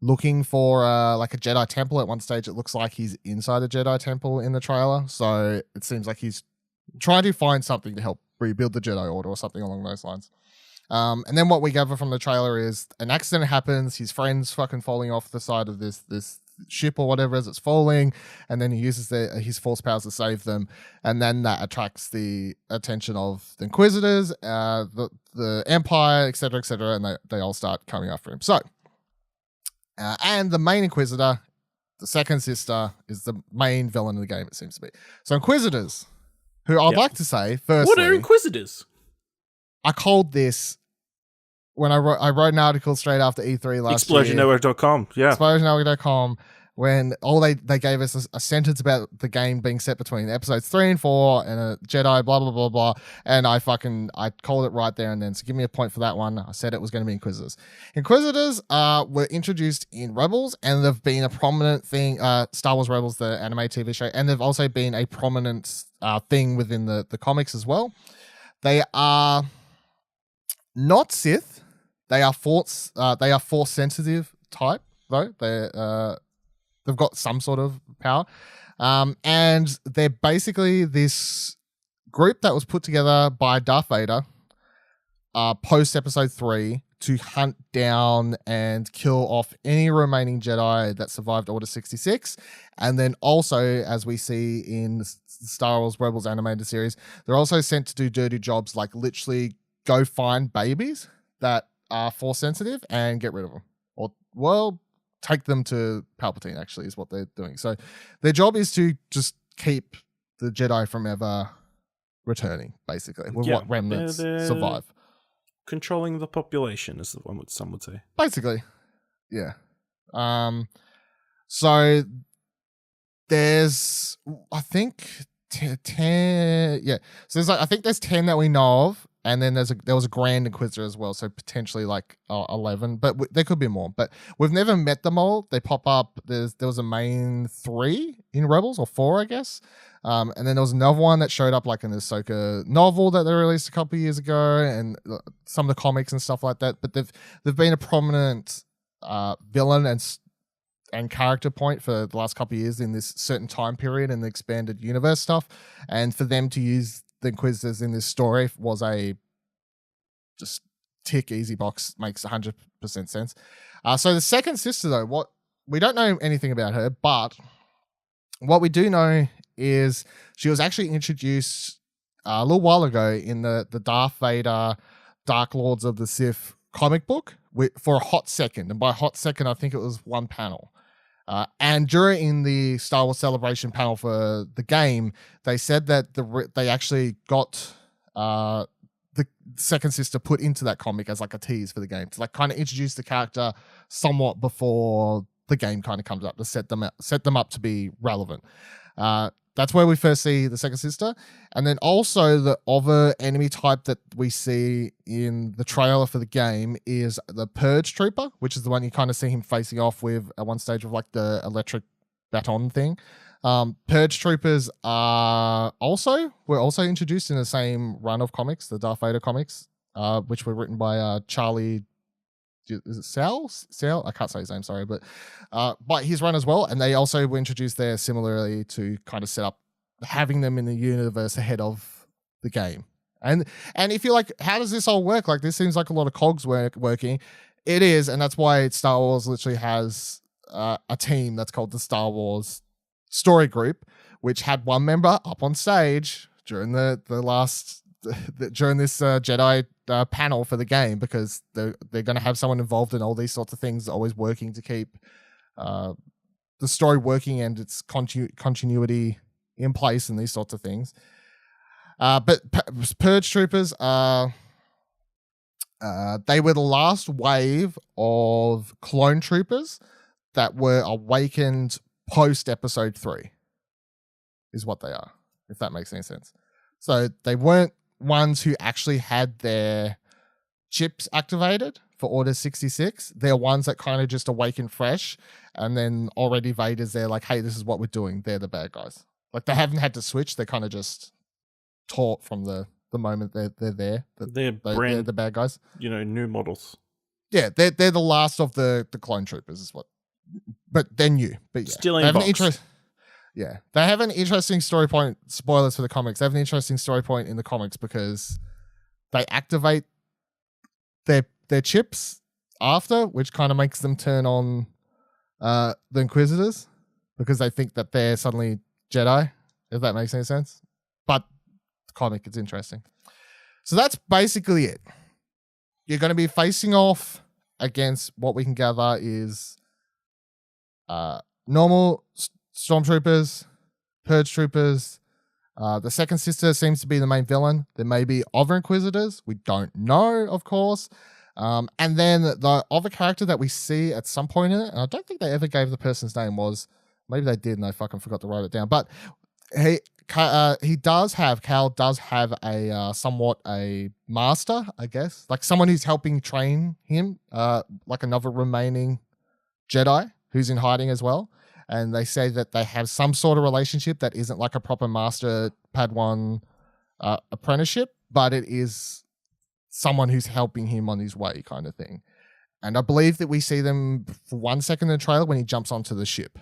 looking for like a Jedi temple. At one stage it looks like he's inside a Jedi temple in the trailer. So it seems like he's trying to find something to help rebuild the Jedi Order or something along those lines. And then what we gather from the trailer is an accident happens. His friend's fucking falling off the side of this ship or whatever as it's falling, and then he uses his force powers to save them, and then that attracts the attention of the Inquisitors, the Empire, etc., and they all start coming after him. So, and the main Inquisitor, the second sister, is the main villain of the game. It seems to be. So Inquisitors, who I'd like to say firstly, what are Inquisitors? I called this when I wrote an article straight after E3 last year. ExplosionNetwork.com, yeah. ExplosionNetwork.com, when all they gave us a sentence about the game being set between episodes 3 and 4 and a Jedi, blah, blah, blah, blah. And I called it right there and then. So give me a point for that one. I said it was going to be Inquisitors. Inquisitors were introduced in Rebels, and they've been a prominent thing, Star Wars Rebels, the anime TV show, and they've also been a prominent thing within the comics as well. They are not Sith. They are force sensitive type though. They've got some sort of power, and they're basically this group that was put together by Darth Vader post Episode 3 to hunt down and kill off any remaining Jedi that survived Order 66, and then also, as we see in the Star Wars Rebels animated series, they're also sent to do dirty jobs like literally go find babies that are force sensitive and get rid of them, or take them to Palpatine. Actually, is what they're doing. So their job is to just keep the Jedi from ever returning, basically, with what remnants survive. Controlling the population is the one what some would say. Basically, yeah. So there's, I think, 10. Yeah. So there's I think there's 10 that we know of. And then there was a Grand Inquisitor as well, so potentially like 11, but there could be more. But we've never met them all. They pop up. There was a main 3 in Rebels, or 4, I guess. And then there was another one that showed up like in the Ahsoka novel that they released a couple of years ago, and some of the comics and stuff like that. But they've been a prominent villain and character point for the last couple of years in this certain time period in the expanded universe stuff. And for them to use the Inquisitors in this story was a just tick easy box, makes 100% sense. So the second sister, though, what we don't know anything about her, but what we do know is she was actually introduced a little while ago in the Darth Vader Dark Lords of the Sith comic book for a hot second, and by hot second I think it was one panel. And during the Star Wars Celebration panel for the game, they said that they actually got the second sister put into that comic as like a tease for the game to like kind of introduce the character somewhat before the game kind of comes up, to set them up to be relevant. That's where we first see the second sister. And then also the other enemy type that we see in the trailer for the game is the Purge Trooper, which is the one you kind of see him facing off with at one stage of like the electric baton thing. Purge Troopers were also introduced in the same run of comics, the Darth Vader comics, which were written by Charlie. Is it Sal? I can't say his name, sorry, but his run as well. And they also were introduced there similarly to kind of set up having them in the universe ahead of the game. And if you're like, how does this all work? Like, this seems like a lot of cogs working. It is, and that's why Star Wars literally has a team that's called the Star Wars Story Group, which had one member up on stage during the last during this Jedi panel for the game, because they're going to have someone involved in all these sorts of things, always working to keep the story working and its continuity in place and these sorts of things. But Purge Troopers are they were the last wave of clone troopers that were awakened post Episode 3, is what they are, if that makes any sense. So they weren't ones who actually had their chips activated for Order 66. They're ones that kind of just awaken fresh, and then already Vader's there like, hey, this is what we're doing. They're the bad guys. Like, they haven't had to switch. They kind of just taught from the moment they're there. They're the bad guys. New models. Yeah, they're the last of the clone troopers is what. But they're new. But yeah, still in box. Yeah, they have an interesting story point. Spoilers for the comics. They have an interesting story point in the comics because they activate their chips after, which kind of makes them turn on the Inquisitors because they think that they're suddenly Jedi, if that makes any sense. But the comic, it's interesting. So that's basically it. You're going to be facing off against what we can gather is normal stormtroopers, purge troopers. The second sister seems to be the main villain. There may be other Inquisitors. We don't know, of course. And then the other character that we see at some point in it, and I don't think they ever gave the person's name, was, maybe they did and I fucking forgot to write it down, but Cal does have a somewhat a master, I guess, like someone who's helping train him, like another remaining Jedi who's in hiding as well. And they say that they have some sort of relationship that isn't like a proper master Padawan apprenticeship, but it is someone who's helping him on his way kind of thing. And I believe that we see them for 1 second in the trailer when he jumps onto the ship,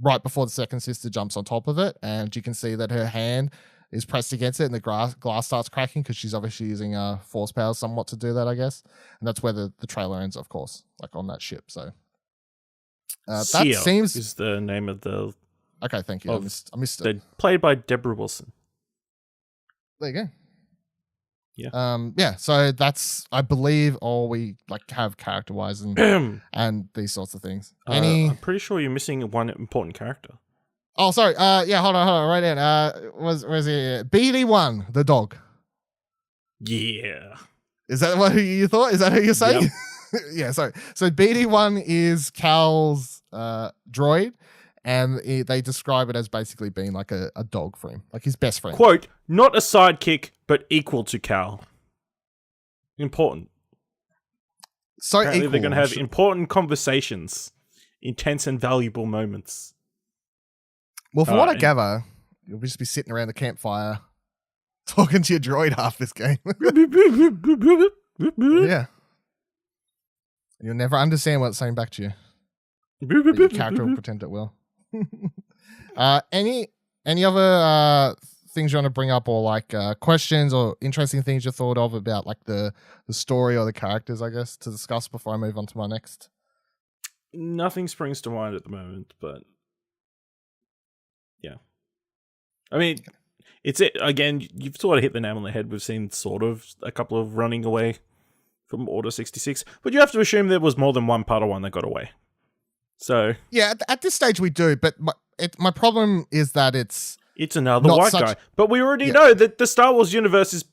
right before the second sister jumps on top of it. And you can see that her hand is pressed against it and the glass starts cracking because she's obviously using force powers somewhat to do that, I guess. And that's where the trailer ends, of course, like on that ship. So that seems is the name of the. Okay, thank you. I missed it. Played by Deborah Wilson. There you go. Yeah. Yeah. So that's, I believe, all we like have character wise and and these sorts of things. I'm pretty sure you're missing one important character. Oh, sorry. Yeah. Hold on. Right in. Was it BD1, the dog? Yeah. Is that what you thought? Is that who you're saying? Yep. Yeah. Sorry. So BD1 is Cal's droid, and they describe it as basically being like a dog for him, like his best friend. Quote, not a sidekick, but equal to Cal. Important. So apparently equal. They're going to have important conversations, intense and valuable moments. Well, from what I gather, you'll just be sitting around the campfire talking to your droid half this game. Yeah. You'll never understand what it's saying back to you. But your character will pretend it will. Any other things you want to bring up, or like questions or interesting things you thought of about like the story or the characters, I guess, to discuss before I move on to my next? Nothing springs to mind at the moment, but yeah. I mean, it's it again. You've sort of hit the nail on the head. We've seen sort of a couple of running away from Order 66, but you have to assume there was more than one Padawan that got away. So yeah, at this stage we do, but my problem is that it's another white guy. But we already know that the Star Wars universe is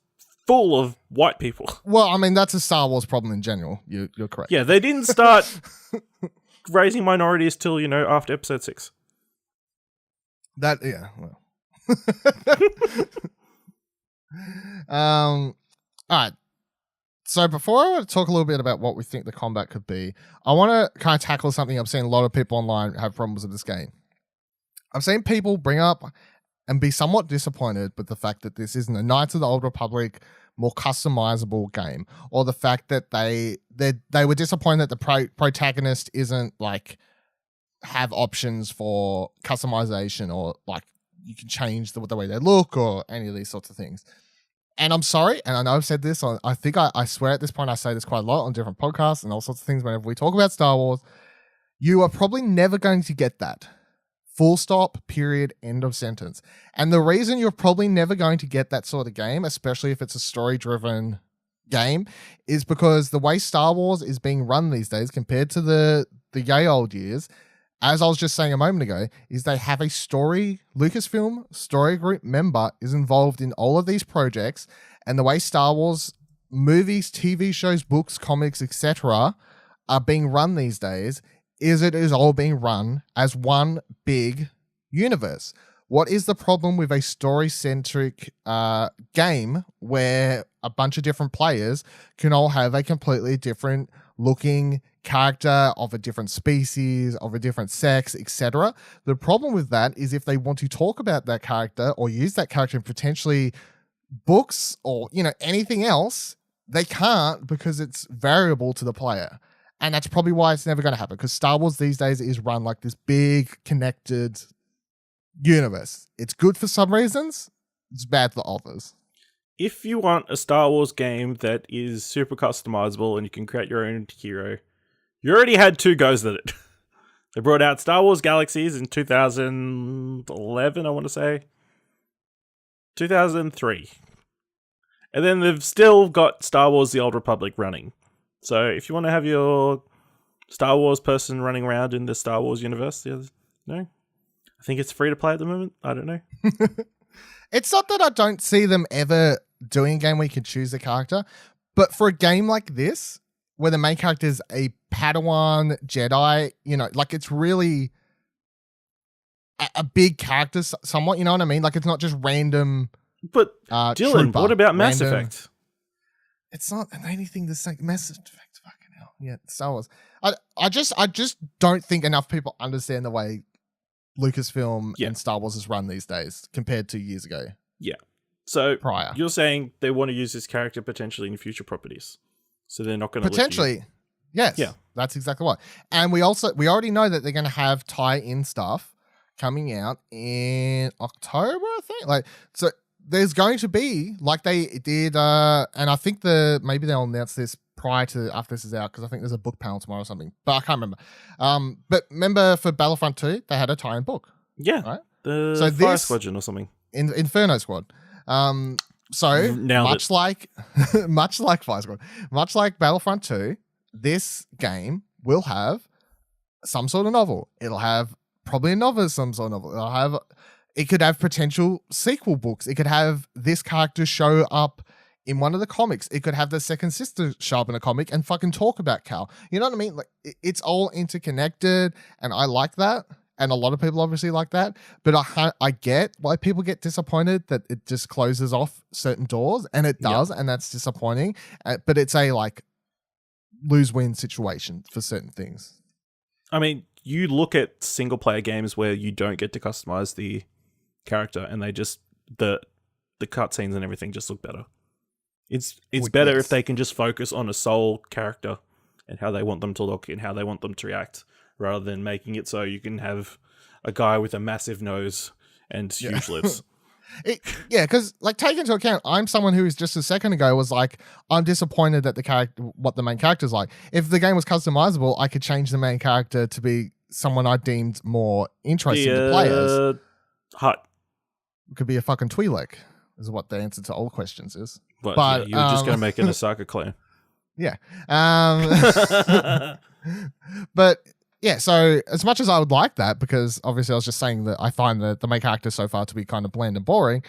full of white people. Well, I mean, that's a Star Wars problem in general. You're correct. Yeah, they didn't start raising minorities till after Episode 6. That well. All right. So before I want to talk a little bit about what we think the combat could be, I want to kind of tackle something I've seen a lot of people online have problems with this game. I've seen people bring up and be somewhat disappointed with the fact that this isn't a Knights of the Old Republic more customizable game, or the fact that they were disappointed that the protagonist isn't like have options for customization, or like you can change the way they look or any of these sorts of things. And I'm sorry, and I know I've said this, I think I swear at this point I say this quite a lot on different podcasts and all sorts of things whenever we talk about Star Wars. You are probably never going to get that Full stop, period, end of sentence. And the reason you're probably never going to get that sort of game, especially if it's a story-driven game, is because the way Star Wars is being run these days compared to the yay old years, as I was just saying a moment ago, is they have a Lucasfilm story group member is involved in all of these projects, and the way Star Wars movies, TV shows, books, comics, etc. are being run these days is it is all being run as one big universe. What is the problem with a story-centric game where a bunch of different players can all have a completely different looking character of a different species, of a different sex, etc.? The problem with that is if they want to talk about that character or use that character in potentially books or, anything else, they can't because it's variable to the player. And that's probably why it's never going to happen, because Star Wars these days is run like this big connected universe. It's good for some reasons, it's bad for others. If you want a Star Wars game that is super customizable and you can create your own hero, you already had 2 goes at it. They brought out Star Wars Galaxies in 2011, I want to say. 2003. And then they've still got Star Wars The Old Republic running. So if you want to have your Star Wars person running around in the Star Wars universe, no? I think it's free to play at the moment. I don't know. It's not that I don't see them ever doing a game where you can choose a character, but for a game like this, where the main character is a Padawan Jedi, like it's really a big character somewhat, you know what I mean? Like it's not just random. But Dylan, trooper, what about Mass Effect? It's not anything the same. Mass Effect, fucking hell. Yeah, Star Wars. I just don't think enough people understand the way Lucasfilm and Star Wars is run these days compared to years ago. Yeah. So prior. You're saying they want to use this character potentially in future properties. So they're not going to potentially. Yes. Yeah. That's exactly what. And we already know that they're going to have tie-in stuff coming out in October, I think. So there's going to be, like they did, and I think maybe they'll announce this prior to after this is out, because I think there's a book panel tomorrow or something, but I can't remember. But remember for Battlefront 2, they had a tie-in book. Yeah. Right? The Fire Squadron or something. Inferno Squad. So much like Fire Squad, much like Battlefront 2, this game will have some sort of novel. It'll have probably a novel, some sort of novel. It could have potential sequel books. It could have this character show up in one of the comics. It could have the second sister show up in a comic and fucking talk about Cal. You know what I mean? Like it's all interconnected, and I like that. And a lot of people obviously like that. But I get why people get disappointed that it just closes off certain doors, and it does, and that's disappointing. But it's a lose-win situation for certain things. I mean, you look at single-player games where you don't get to customize the character, and they just the cutscenes and everything just look better. It's better if they can just focus on a sole character and how they want them to look and how they want them to react, rather than making it so you can have a guy with a massive nose and huge lips. Because take into account, I'm someone who just a second ago was like, I'm disappointed that what the main character's like. If the game was customizable, I could change the main character to be someone I deemed more interesting to players. Hut. It could be a fucking Twi'lek, is what the answer to all questions is. But you're just going to make an Osaka clone. Yeah. But yeah, so as much as I would like that, because obviously I was just saying that I find the main character so far to be kind of bland and boring,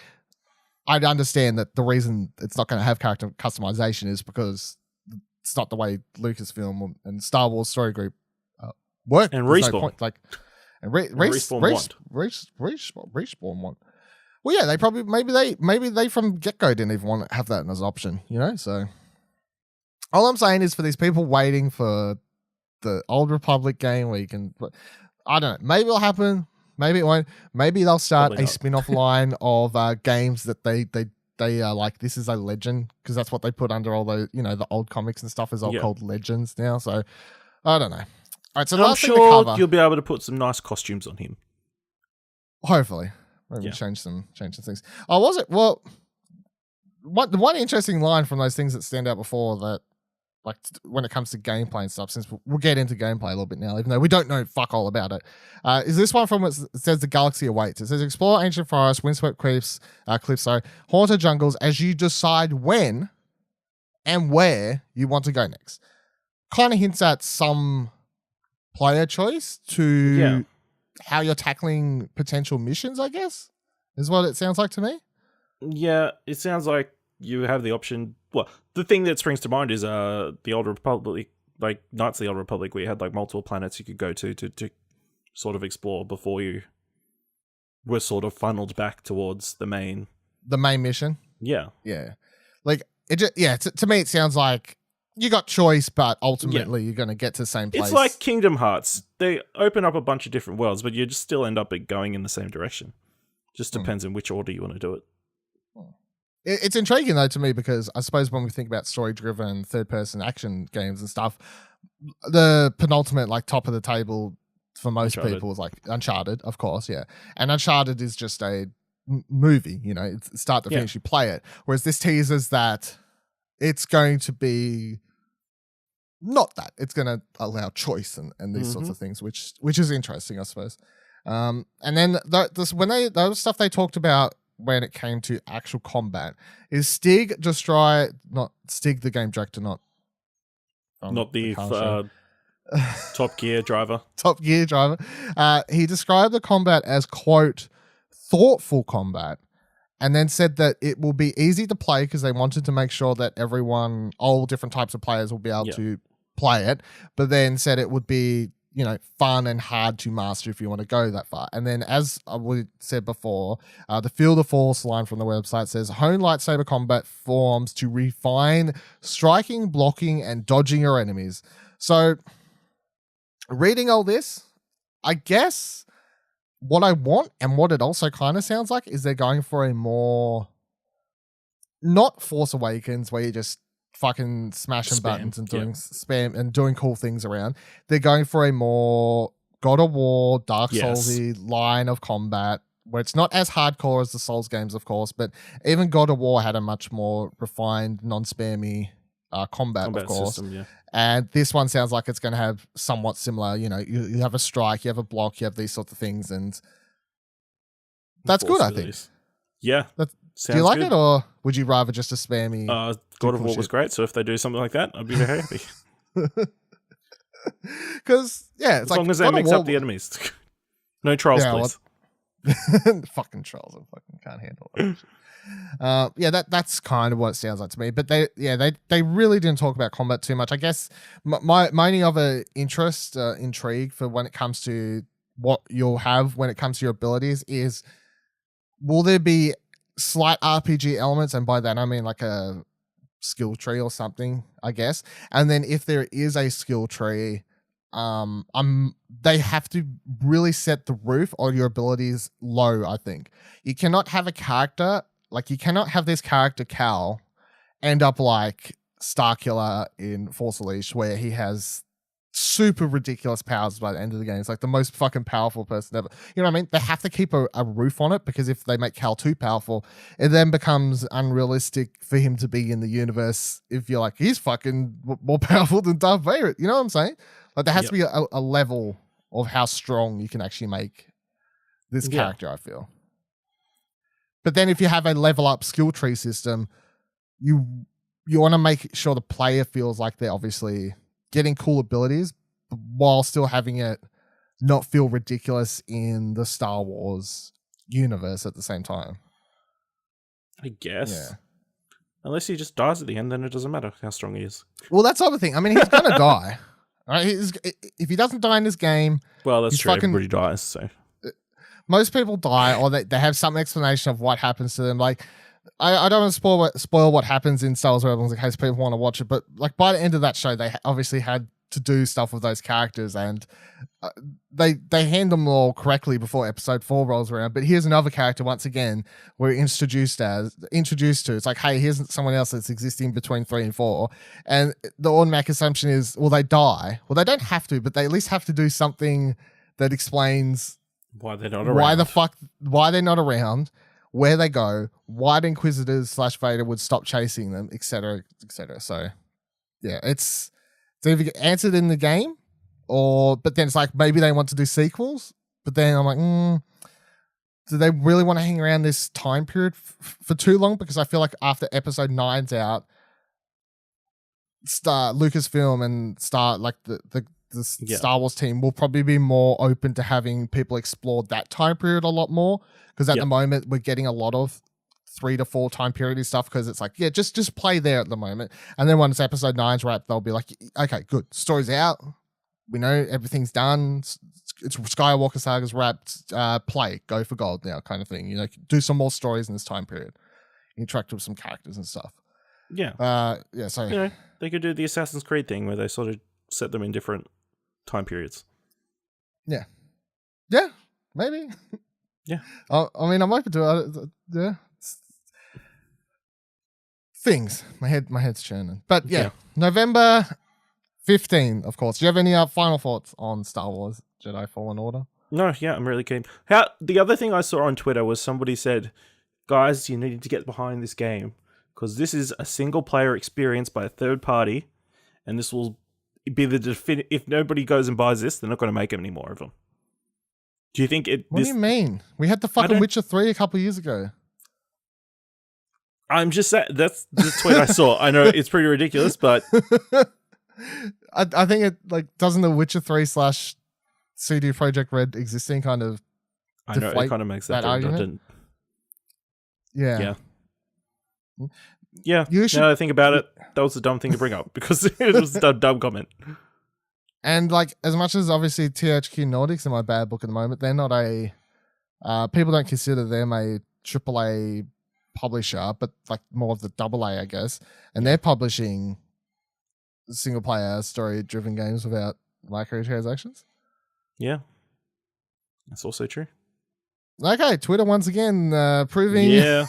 I'd understand that the reason it's not going to have character customization is because it's not the way Lucasfilm and Star Wars Story Group work. And Respawn. Respawn want. Well, yeah, they probably maybe they from get-go didn't even want to have that as an option, So all I'm saying is for these people waiting for the Old Republic game where you can, I don't know, maybe it'll happen, maybe it won't. Maybe they'll start a spin-off line of games that they are like, this is a legend, because that's what they put under all the the old comics and stuff is all called legends now. So I don't know. All right, so I'm sure you'll be able to put some nice costumes on him. Hopefully. Maybe change some things. Oh, was it? Well, the one interesting line from those things that stand out before that like when it comes to gameplay and stuff, since we'll get into gameplay a little bit now, even though we don't know fuck all about it, is this one from what says the galaxy awaits. It says explore ancient forests, windswept cliffs, haunted jungles as you decide when and where you want to go next. Kind of hints at some player choice to how you're tackling potential missions, I guess, is what it sounds like to me. Yeah, it sounds like you have the option. Well, the thing that springs to mind is the Old Republic, like Knights of the Old Republic, where you had like multiple planets you could go to sort of explore before you were sort of funneled back towards the main mission. Yeah. Like it just, to me it sounds like you got choice, but ultimately you're going to get to the same place. It's like Kingdom Hearts. They open up a bunch of different worlds, but you just still end up going in the same direction. Just depends in which order you want to do it. It's intriguing though to me, because I suppose when we think about story-driven third-person action games and stuff, the penultimate, like top of the table for most people is like Uncharted, of course, yeah. And Uncharted is just a movie, you know, it's start to finish, you play it. Whereas this teases that it's going to be not that. It's going to allow choice and these sorts of things, which is interesting, I suppose. And then the stuff they talked about when it came to actual combat is Stig the game director, not the Top Gear driver. Top Gear driver. He described the combat as, quote, thoughtful combat, and then said that it will be easy to play because they wanted to make sure that all different types of players will be able to play it, but then said it would be, you know, fun and hard to master if you want to go that far. And then, as we said before, the Feel the Force line from the website says, hone lightsaber combat forms to refine striking, blocking, and dodging your enemies. So, reading all this, I guess what I want and what it also kind of sounds like is they're going for a more, not Force Awakens, where you just fucking smashing buttons and doing spam and doing cool things around. They're going for a more God of War, Dark Soulsy line of combat, where it's not as hardcore as the Souls games, of course, but even God of War had a much more refined, non-spammy combat, of course. System, and this one sounds like it's going to have somewhat similar. You know, you have a strike, you have a block, you have these sorts of things, and that's good, I think. Yeah. Do you like it, or would you rather just a spammy? God of War was great, so if they do something like that, I'd be very happy. Because as long as they mix up the enemies. No trolls, please. Fucking trolls, I fucking can't handle it. That's kind of what it sounds like to me. But they really didn't talk about combat too much. I guess my only other intrigue for when it comes to what you'll have when it comes to your abilities is, will there be slight RPG elements? And by that I mean like a skill tree or something, I guess. And then if there is a skill tree, they have to really set the roof on your abilities low, I think. You cannot have a character, like you cannot have this character Cal end up like Starkiller in Force Unleashed, where he has super ridiculous powers by the end of the game. It's like the most fucking powerful person ever. You know what I mean? They have to keep a roof on it, because if they make Cal too powerful, it then becomes unrealistic for him to be in the universe if you're like, he's fucking more powerful than Darth Vader. You know what I'm saying? Like there has to be a level of how strong you can actually make this character, I feel. But then if you have a level up skill tree system, you want to make sure the player feels like they're obviously getting cool abilities while still having it not feel ridiculous in the Star Wars universe at the same time. I guess. Yeah. Unless he just dies at the end, then it doesn't matter how strong he is. Well, that's the other thing. I mean, he's going to die. Right? If he doesn't die in this game... Well, that's true. Everybody dies, so... Most people die, or they have some explanation of what happens to them. Like, I don't want to spoil what happens in Star Wars Rebels in case people want to watch it, but like by the end of that show, they obviously had to do stuff with those characters, and they hand them all correctly before episode 4 rolls around. But here's another character once again we're introduced to. It's like, hey, here's someone else that's existing between 3 and 4, and the automatic assumption is, well, they die. Well, they don't have to, but they at least have to do something that explains why they're not around. Why they're not around, where they go, why the Inquisitors / Vader would stop chasing them, etc., etc. So, yeah, it's either answered in the game, but then it's like maybe they want to do sequels, but then I'm like, do they really want to hang around this time period for too long? Because I feel like after episode 9's out, Lucasfilm and the Star Wars team will probably be more open to having people explore that time period a lot more. Because at the moment we're getting a lot of 3 to 4 time period stuff. Because it's like, just play there at the moment, and then once episode 9's wrapped, they'll be like, okay, good, story's out. We know everything's done. It's Skywalker Saga's wrapped. Go for gold now, kind of thing. You know, do some more stories in this time period. Interact with some characters and stuff. Yeah. So you know, they could do the Assassin's Creed thing where they sort of set them in different time periods. Yeah, maybe. Yeah. I mean, I'm open to it. Yeah. Things. My head's churning. But yeah. November 15, of course. Do you have any final thoughts on Star Wars Jedi Fallen Order? No, yeah, I'm really keen. The other thing I saw on Twitter was somebody said, guys, you need to get behind this game because this is a single player experience by a third party, and this will be the if nobody goes and buys this, they're not going to make any more of them. Do you think it... What do you mean? We had the fucking Witcher 3 a couple of years ago. I'm just saying, that's the tweet I saw. I know it's pretty ridiculous, but... I think it, doesn't the Witcher 3 / CD Projekt Red existing kind of... I know, it kind of makes that argument. Yeah. Yeah, now I think about it, that was a dumb thing to bring up because it was a dumb comment. And as much as obviously THQ Nordics in my bad book at the moment, they're not a people don't consider them a AAA publisher, but more of the AA, I guess. And they're publishing single player story driven games without microtransactions. Yeah, that's also true. Okay, Twitter once again proving. Yeah.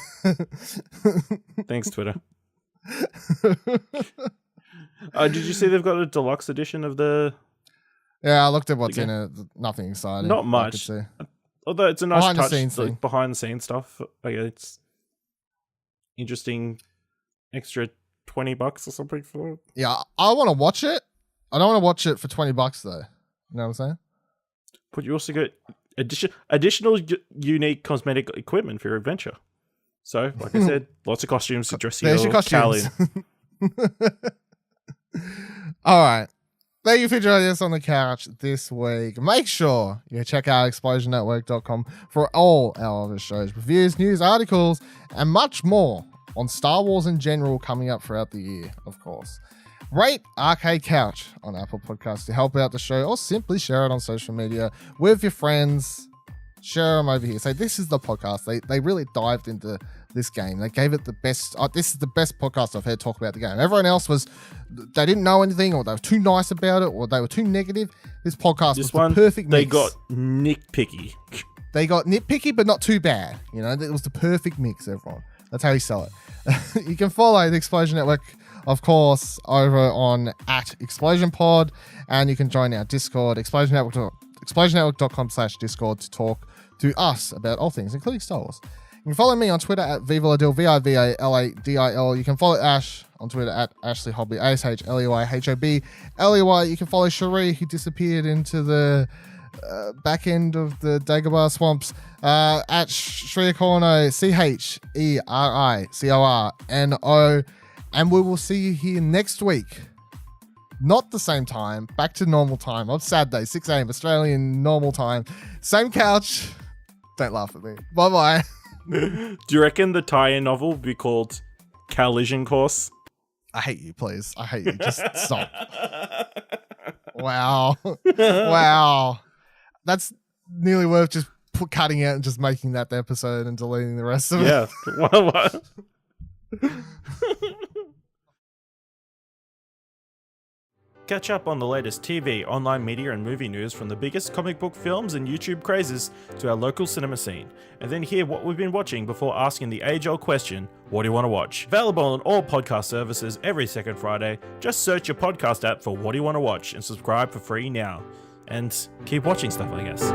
Thanks, Twitter. Did you see they've got a deluxe edition of the... Yeah, I looked at what's in it. Nothing exciting. Not much. Although it's a nice behind touch, the scenes thing. Behind the scenes stuff. It's interesting extra $20 or something for it. Yeah, I want to watch it. I don't want to watch it for $20 though. You know what I'm saying? But you also get additional unique cosmetic equipment for your adventure. So, like I said, lots of costumes to dress your Cal in. All right. Thank you for joining us on the couch this week. Make sure you check out explosionnetwork.com for all our other shows, reviews, news, articles, and much more on Star Wars in general coming up throughout the year, of course. Rate Arcade Couch on Apple Podcasts to help out the show, or simply share it on social media with your friends. Share them over here. Say, this is the podcast. They really dived into this game. They gave it the best. This is the best podcast I've heard talk about the game. Everyone else they didn't know anything, or they were too nice about it, or they were too negative. This podcast was the perfect mix. They got nitpicky. They got nitpicky, but not too bad. You know, it was the perfect mix, everyone. That's how you sell it. You can follow the Explosion Network, of course, over on @ExplosionPod, and you can join our Discord, explosionnetwork.com/Discord, to talk to us about all things, including Star Wars. You can follow me on Twitter @Vivaladil, VIVALADIL. You can follow Ash on Twitter @AshleyHobley, ASHLEYHOBLEY. You can follow Cherie, who disappeared into the back end of the Dagobah swamps, @Shreyacorno, CHERICORNO. And we will see you here next week. Not the same time, back to normal time on Saturday, 6 a.m. Australian normal time. Same couch. Don't laugh at me. Bye-bye. Do you reckon the tie-in novel will be called Collision Course? I hate you, please. I hate you. Just stop. Wow. Wow. That's nearly worth just cutting out and just making that the episode and deleting the rest of it. Yeah. What? Catch up on the latest TV, online media and movie news from the biggest comic book films and YouTube crazes to our local cinema scene, and then hear what we've been watching before asking the age-old question, what do you want to watch? Available on all podcast services every second Friday. Just search your podcast app for What Do You Want to Watch and subscribe for free now. And keep watching stuff, I guess.